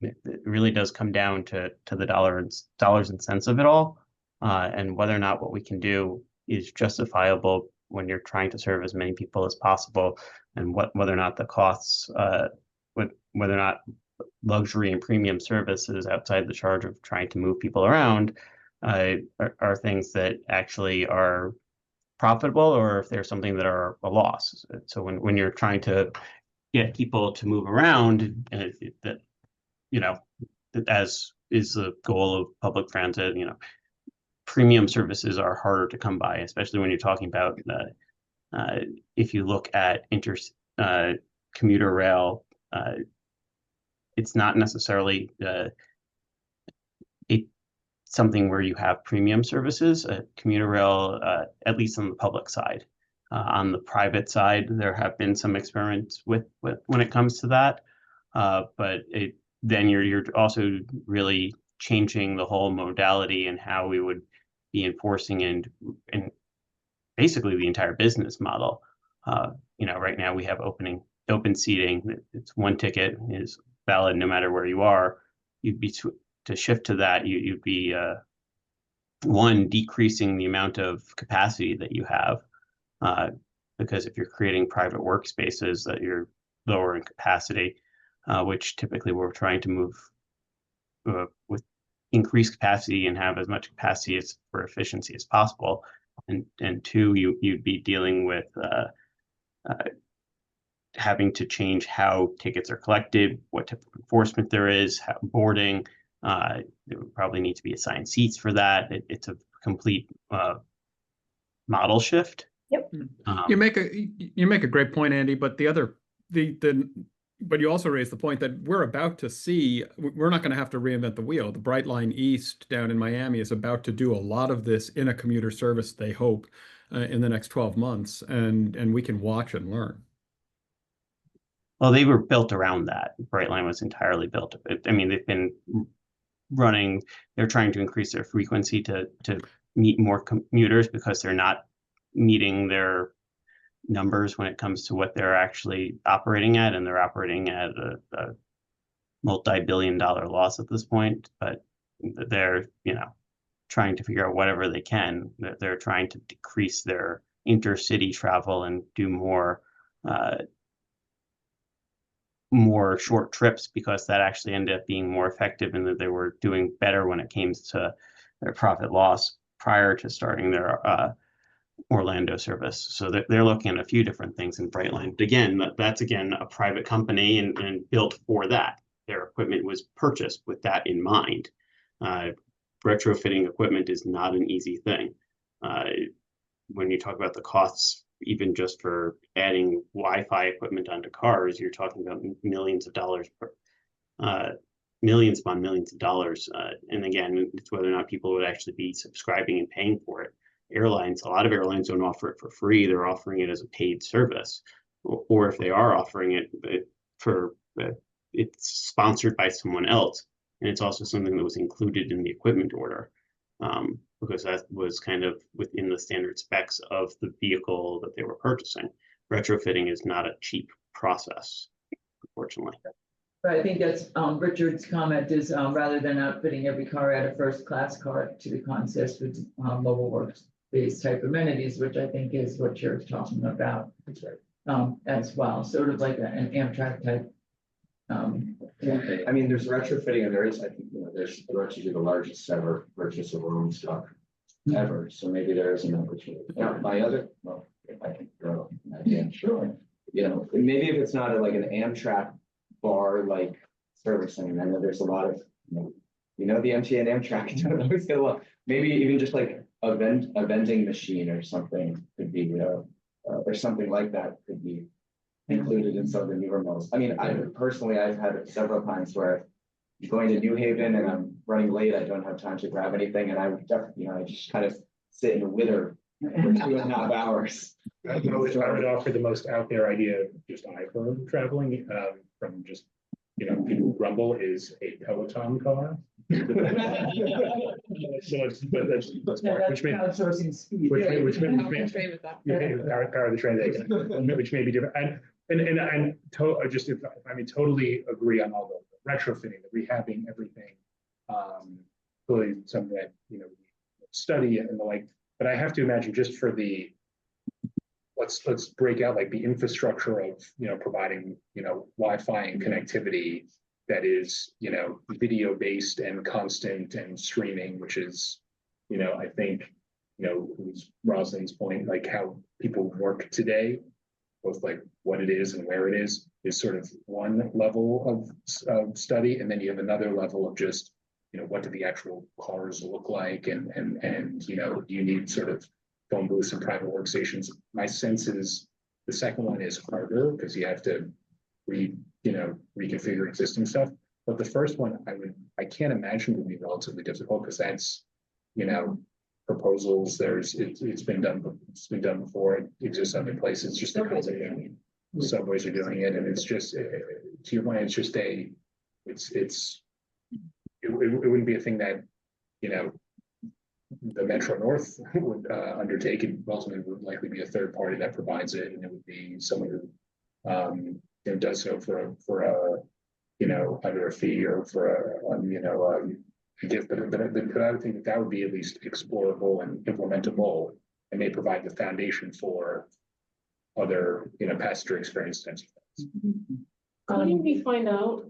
it really does come down to the dollars and cents of it all, and whether or not what we can do is justifiable when you're trying to serve as many people as possible, and whether or not the costs, whether or not luxury and premium services outside the charge of trying to move people around are things that actually are profitable, or if they're something that are a loss. So when you're trying to get people to move around, that as is the goal of public transit, premium services are harder to come by, especially when you're talking about if you look at commuter rail. It's not necessarily something where you have premium services. Commuter rail, at least on the public side. On the private side, there have been some experiments with when it comes to that, but then you're also really changing the whole modality and how we would be enforcing and basically the entire business model. Right now we have open seating. It's one ticket is valid no matter where you are. You'd be to shift to that. You'd be one, decreasing the amount of capacity that you have, because if you're creating private workspaces that you're lowering capacity, which typically we're trying to move with increased capacity and have as much capacity as for efficiency as possible. And two, you'd be dealing with having to change how tickets are collected, what type of enforcement there is, how boarding. There would probably need to be assigned seats for that. It's a complete model shift. Yep. You make a great point, Andy, but but you also raise the point that we're about to see, we're not going to have to reinvent the wheel. The Brightline East down in Miami is about to do a lot of this in a commuter service, they hope, in the next 12 months, and we can watch and learn. Well, they were built around that. Brightline was entirely built. I mean, they've been running, they're trying to increase their frequency to meet more commuters because they're not meeting their numbers when it comes to what they're actually operating at, and they're operating at a multi-billion-dollar loss at this point. But they're, trying to figure out whatever they can. They're trying to decrease their intercity travel and do more short trips, because that actually ended up being more effective, and that they were doing better when it came to their profit loss prior to starting their Orlando service. So they're looking at a few different things in Brightline. But again, that's again a private company and built for that. Their equipment was purchased with that in mind. Retrofitting equipment is not an easy thing. When you talk about the costs, even just for adding Wi-Fi equipment onto cars, you're talking about millions of dollars, millions upon millions of dollars. And again, it's whether or not people would actually be subscribing and paying for it. A lot of airlines don't offer it for free. They're offering it as a paid service, or if they are offering it it's sponsored by someone else. And it's also something that was included in the equipment order, because that was kind of within the standard specs of the vehicle that they were purchasing. Retrofitting is not a cheap process, unfortunately. But I think that's, Richard's comment is, rather than outfitting every car at a first class car to the concept with, mobile workspace type amenities, which I think is what you're talking about. As well, sort of like an Amtrak type. I mean, there's retrofitting, and there is, I think, there's actually the largest ever purchase of room stock ever. So maybe there is an opportunity. Now, if I can throw an idea, sure. Maybe if it's not like an Amtrak bar like servicing, I know there's a lot of, the MTA and Amtrak don't always get along. Maybe even just like a vending machine or something could be, or something like that could be included in some of the newer models. I mean, I've had it several times where I'm going to New Haven and I'm running late. I don't have time to grab anything, and I would definitely, I just kind of sit in a wither for 2.5 hours. I would offer the most out there idea just on iPhone traveling, from just, people grumble, is a Peloton car. So that's part, which may outsourcing speed. power the train, which may be different. And totally agree on all the retrofitting, the rehabbing, everything. Really something that study and the like. But I have to imagine, just for the let's break out like the infrastructure of providing Wi-Fi and connectivity that is video based and constant and streaming, which is I think Rosalind's point, like how people work today, both like what it is and where it is sort of one level of study, and then you have another level of just what do the actual cars look like, and do you need sort of phone booths and private workstations. My sense is the second one is harder because you have to reconfigure existing stuff. But the first one, I can't imagine would be relatively difficult, because that's proposals. It's been done before. It exists other places. Just the subways are doing it, and it's just to your point. It's just it wouldn't be a thing that the Metro North would undertake. It ultimately would likely be a third party that provides it, and it would be someone who does so for either a fee or for a gift. But I would think that would be at least explorable and implementable, and may provide the foundation for other passenger experience types of things. Couldn't we find out,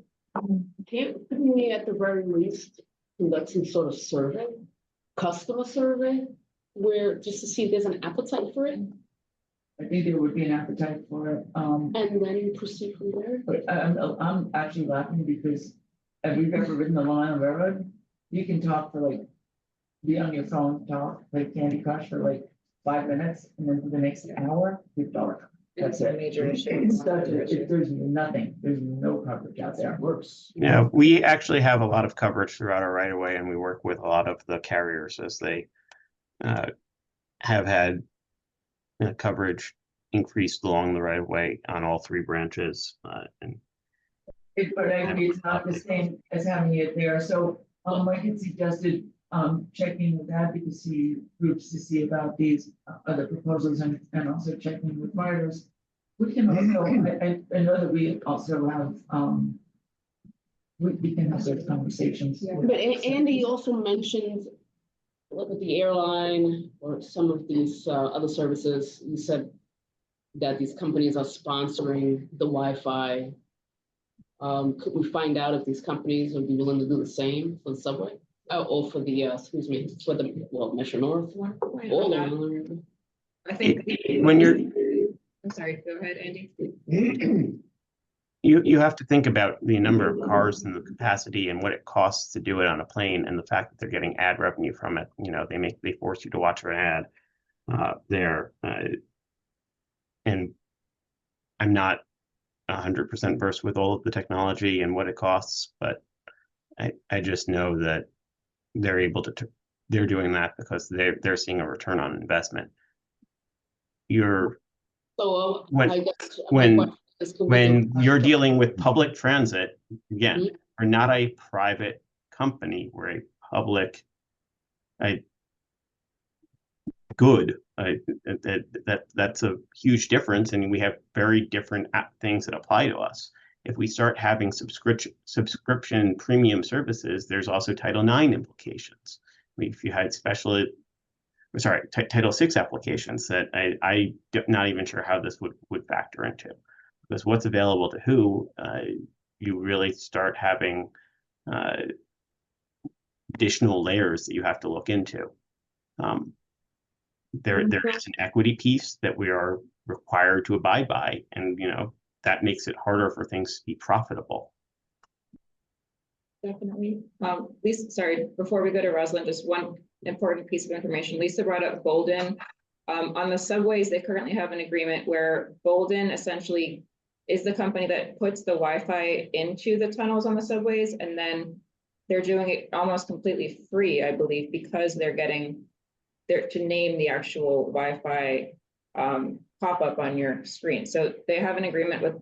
couldn't we at the very least conduct some sort of survey, customer survey? Where, just to see if there's an appetite for it, I think there would be an appetite for it, and then proceed from there? but I'm actually laughing because if you've ever ridden the line on railroad, you can talk for like, be on your phone, talk, like Candy Crush for like 5 minutes, and then for the next hour, you're dark. That's It's a it. major issue. It's such a, there's nothing, there's no coverage out there. Works. Yeah, we actually have a lot of coverage throughout our right of way, and we work with a lot of the carriers as they have had coverage increased along the right of way on all 3 branches. And But I agree, it's not the same as having it there, so, Mike had suggested, checking with advocacy groups to see about these other proposals and also checking with riders. We can also, I know that we also have, we can have those conversations. But Andy also mentioned, look at the airline or some of these other services, you said that these companies are sponsoring the Wi-Fi. Could we find out if these companies would be willing to do the same for the subway? Or for the, excuse me, for the, well, Metro North one? I think. when you're I'm sorry, go ahead, Andy. you have to think about the number of cars and the capacity and what it costs to do it on a plane, and the fact that they're getting ad revenue from it. You know, they force you to watch an ad there, and I'm not 100% versed with all of the technology and what it costs, but I just know that they're able to they're doing that because they're seeing a return on investment. You're So when I guess when you're dealing with public transit, again, Mhm. we're not a private company, we're a public good. That's a huge difference, and we have very different things that apply to us. If we start having subscription premium services, there's also Title IX implications. I mean, if you had Title VI applications that I'm not even sure how this would factor into, because what's available to who, you really start having additional layers that you have to look into. There is an equity piece that we are required to abide by, and that makes it harder for things to be profitable. Definitely. Lisa, sorry, before we go to Rosalind, just one important piece of information. Lisa brought up Golden. On the subways, they currently have an agreement where Golden essentially is the company that puts the Wi-Fi into the tunnels on the subways, and then they're doing it almost completely free, I believe, because they're getting there to name the actual Wi-Fi pop-up on your screen. So they have an agreement with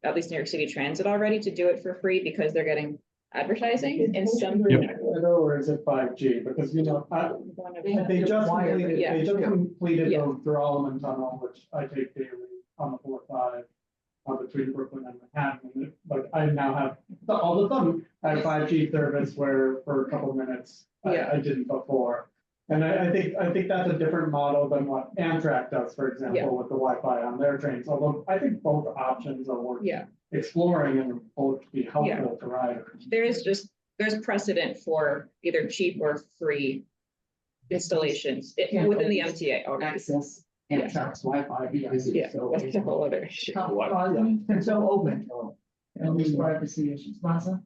at least New York City Transit already to do it for free because they're getting advertising in some. Or is it 5G? Because they just completed Yeah. the Durham Tunnel, which I take daily on the 4-5 between Brooklyn and Manhattan. Like I now have all of them. I have 5G service where for a couple minutes I didn't before. And I think that's a different model than what Amtrak does, for example, with the Wi-Fi on their trains. Although I think both options are worth exploring and both be helpful to riders. There's precedent for either cheap or free installations within the MTA already. Access Amtrak's Wi-Fi. Yeah, So that's a whole other issue. and so open. And there's privacy issues. Masa?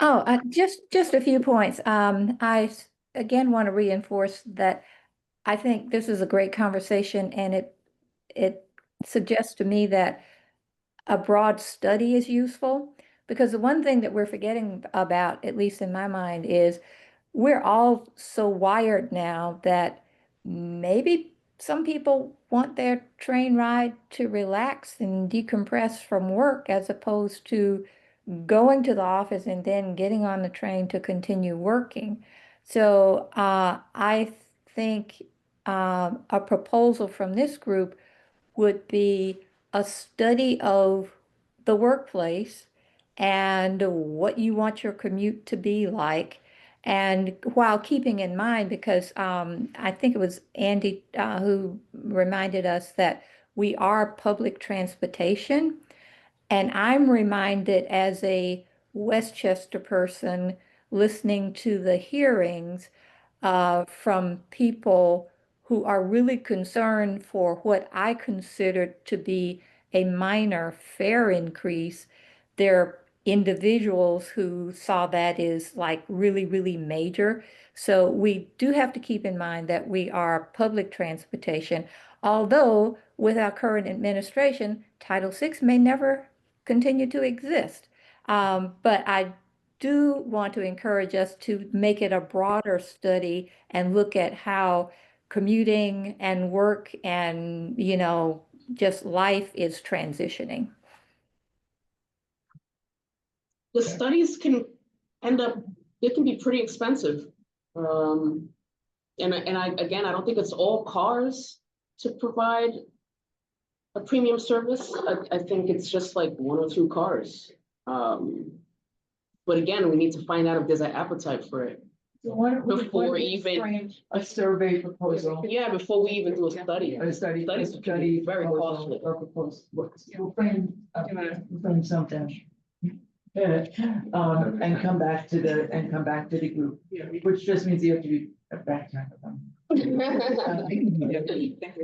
Oh, just a few points. I again want to reinforce that I think this is a great conversation, and it suggests to me that a broad study is useful, because the one thing that we're forgetting about, at least in my mind, is we're all so wired now that maybe some people want their train ride to relax and decompress from work as opposed to going to the office and then getting on the train to continue working. So I think a proposal from this group would be a study of the workplace and what you want your commute to be like. And while keeping in mind, because I think it was Andy who reminded us that we are public transportation. And I'm reminded as a Westchester person listening to the hearings from people who are really concerned for what I consider to be a minor fare increase. There are individuals who saw that as like really, really major. So we do have to keep in mind that we are public transportation, although with our current administration, Title VI may never continue to exist. But I do want to encourage us to make it a broader study and look at how commuting and work and, just life is transitioning. The studies can end up, it can be pretty expensive. And again, I don't think it's all cars to provide a premium service. I think it's just like one or two cars. But again, we need to find out if there's an appetite for it. So why don't we Before even- frame a survey proposal? Yeah, before we even do a study. A study Very proposal costly. or proposal. We'll frame something. And come back to the group, which just means you have to be back time with them. I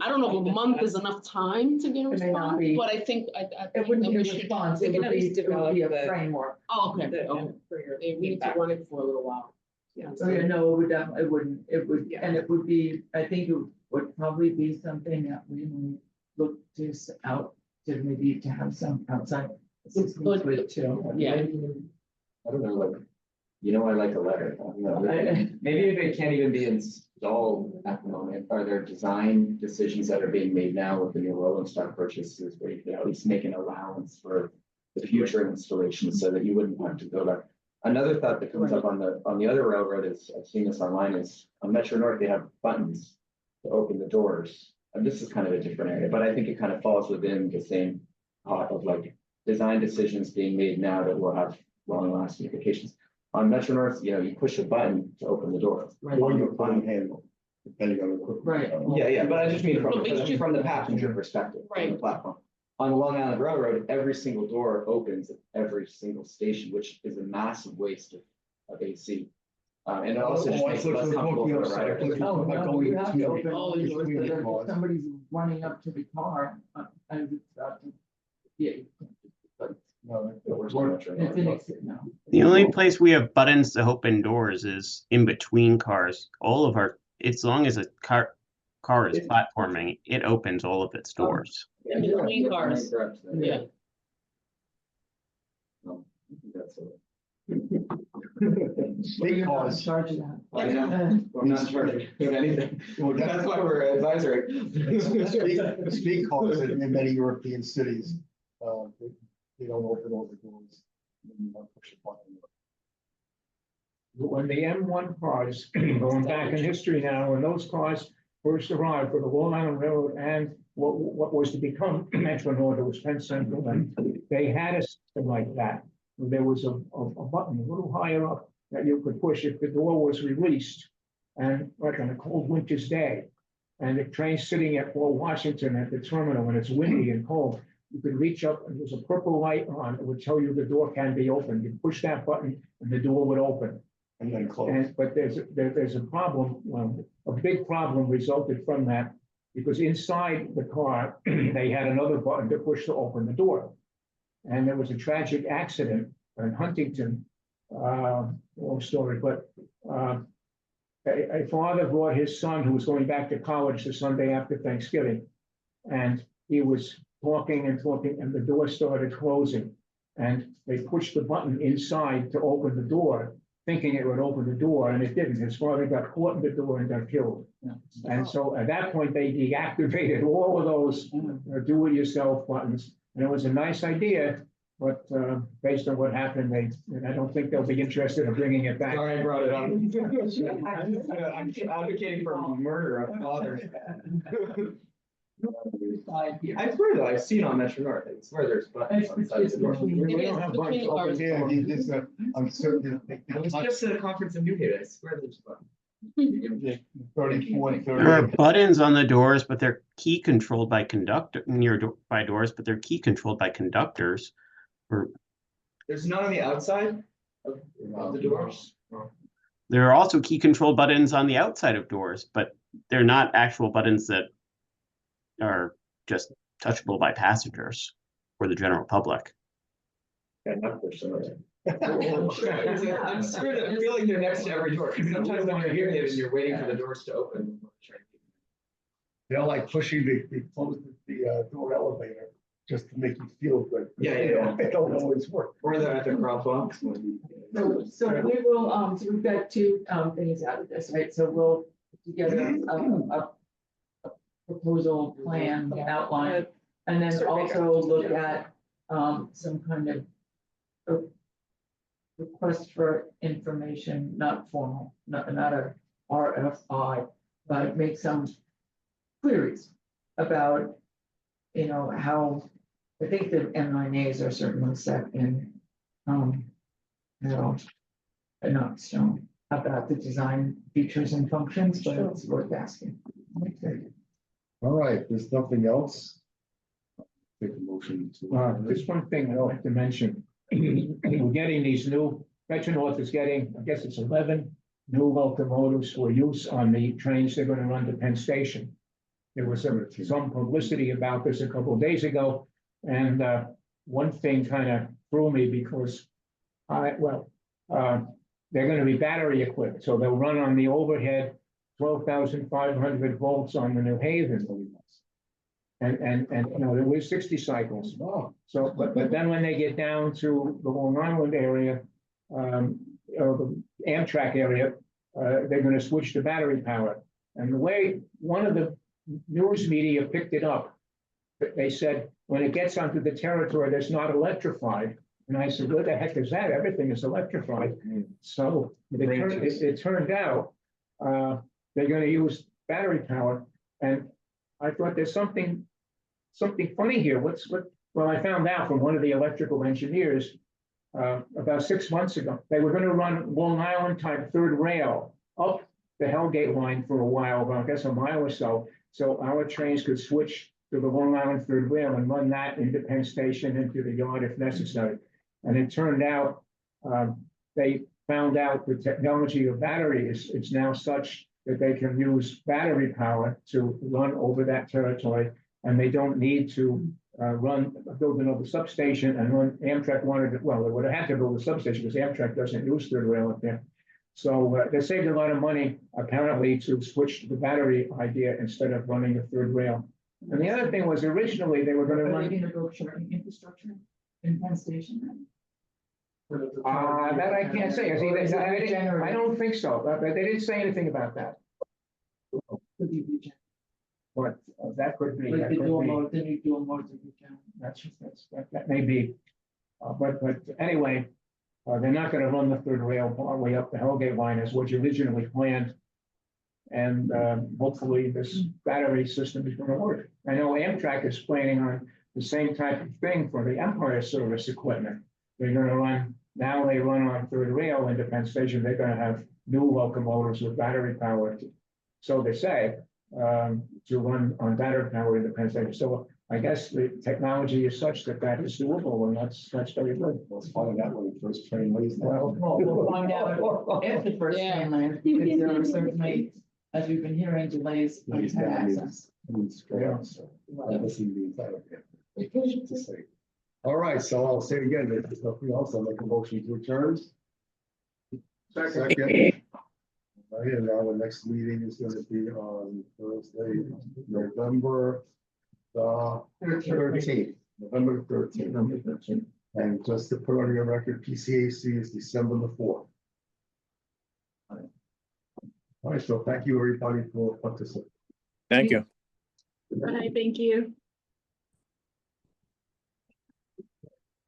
don't know if a month is enough time to get a It may not response, be. but I think. It wouldn't be we a should- response, we it can would at be, least it would be a develop the- framework. Oh, okay. For your We need to feedback. run it for a little while. So yeah, no, it would definitely, it wouldn't, it would, and it would be, I think it would probably be something that we might look to to maybe to have some outside assistance with too. Yeah. I don't know, like, I like a letter. I don't know. Maybe they can't even be installed at the moment. Are there design decisions that are being made now with the new rolling stock purchases where you could at least make an allowance for the future installation so that you wouldn't have to go there? Another thought that comes up on the other railroad is, I've seen this online, is on Metro North, they have buttons to open the doors. And this is kind of a different area, but I think it kind of falls within the same pot of like design decisions being made now that will have long lasting implications. On Metro North, you push a button to open the door. Or you put a handle, depending on the. Right. Yeah, but I just mean No, but you- from the passenger perspective, from the platform. On the Long Island Railroad, every single door opens at every single station, which is a massive waste of AC. And it also just makes it less comfortable for the rider. Oh, no, you have to open all the Between doors, the so that cars. if somebody's running up to the car, and it's about to, yeah. No, it works on Metro It's North. no. The only place we have buttons to open doors is in between cars. All of our, as long as a car is platforming, it opens all of its doors. In between cars. Correct. Yeah. No, I think that's it. State cars. Charge of that. I know, I'm not charging of anything. That's why we're advisory. State cars in many European cities, they don't open all the doors. When you want to push a button. When the M1 cars, going back in history now, when those cars first arrived for the Long Island Railroad and what was to become Metro North, it was Penn Central, and they had a system like that. There was a button a little higher up that you could push if the door was released, and like on a cold winter's day, and the train sitting at Fort Washington at the terminal when it's windy and cold, you could reach up and there's a purple light on, it would tell you the door can be opened. You push that button and the door would open. And then close. But there's a problem, a big problem resulted from that, because inside the car, they had another button to push to open the door. And there was a tragic accident in Huntington, long story, but a father brought his son who was going back to college the Sunday after Thanksgiving. And he was talking and the door started closing. And they pushed the button inside to open the door, thinking it would open the door, and it didn't. His father got caught in the door and got killed. And so at that point, they deactivated all of those do-it-yourself buttons. And it was a nice idea, but based on what happened, and I don't think they'll be interested in bringing it back. Sorry, I brought it up. I'm advocating for murder of fathers. I swear though, I've seen on Metro North, I swear there's buttons on the side of the door. We don't have buttons Between open. cars. Yeah, this, I'm certain. I was just at a conference in New Haven, I swear there's buttons. 34, There are 30. buttons on the doors, but they're key controlled by doors, but they're key controlled by conductors. There's none on the outside of the doors? There are also key control buttons on the outside of doors, but they're not actual buttons that are just touchable by passengers or the general public. I'm sure I feel like they're next to every door, because sometimes when you're hearing it and you're waiting for the doors to open. They're like pushing the door elevator just to make you feel good. Yeah. They don't always work. Or they're at the crosswalks. So we will, so we've got two things out of this, right? So we'll put together a proposal plan outline, and then also look at some kind of a request for information, not formal, not a RFI, but make some queries about, you know, how, I think the M9As are certainly set in, you know, not stone about the design features and functions, but it's worth asking. All right, there's nothing else. Take a motion to. Just one thing I like to mention, we're getting these new, Metro North is getting, I guess it's 11 new locomotives for use on the trains they're gonna run to Penn Station. There was some publicity about this a couple of days ago, and one thing kind of threw me because they're gonna be battery equipped, so they'll run on the overhead 12,500 volts on the New Haven. And you know, there was 60 cycles. So, but then when they get down to the Long Island area, or the Amtrak area, they're gonna switch to battery power. And the way one of the news media picked it up, they said, when it gets onto the territory that's not electrified. And I said, what the heck is that? Everything is electrified. So it turned out, they're gonna use battery power. And I thought there's something funny here. Well, I found out from one of the electrical engineers, about 6 months ago, they were gonna run Long Island type third rail up the Hellgate line for a while, about I guess a mile or so. So our trains could switch to the Long Island third rail and run that into Penn Station, into the yard if necessary. And it turned out, they found out the technology of battery is now such that they can use battery power to run over that territory. And they don't need to build another substation and run. Amtrak wanted to, well, they would have had to build a substation because Amtrak doesn't use third rail up there. So they saved a lot of money apparently to switch to the battery idea instead of running a third rail. And the other thing was originally they were going to Are run. they gonna build charging infrastructure in Penn Station? That I can't say. I don't think so, but they didn't say anything about that. Could be regen. But that could be. Like that the could dual be. mode, the new dual modes of regen. That may be. But anyway, they're not gonna run the third rail all the way up the Hellgate line as was originally planned. And hopefully this battery system is gonna work. I know Amtrak is planning on the same type of thing for the Empire service equipment. They're gonna run, now they run on third rail into Penn Station, they're gonna have new locomotives with battery power. So they say, to run on battery power into Penn Station. So I guess the technology is such that that is doable, and that's very good. Let's find out when the first train leaves. Well, we'll find out if the first train lands, because there are certainly, as we've been hearing, delays on access. All right, so I'll say it again, if there's nothing else, I'll make a motion to adjourn. Second. Right, and our next meeting is gonna be on Thursday, November 13th, November 13th. And just to put on your record, PCAC is December the 4th. All right, so thank you, everybody, for participating. Thank you. Bye, thank you.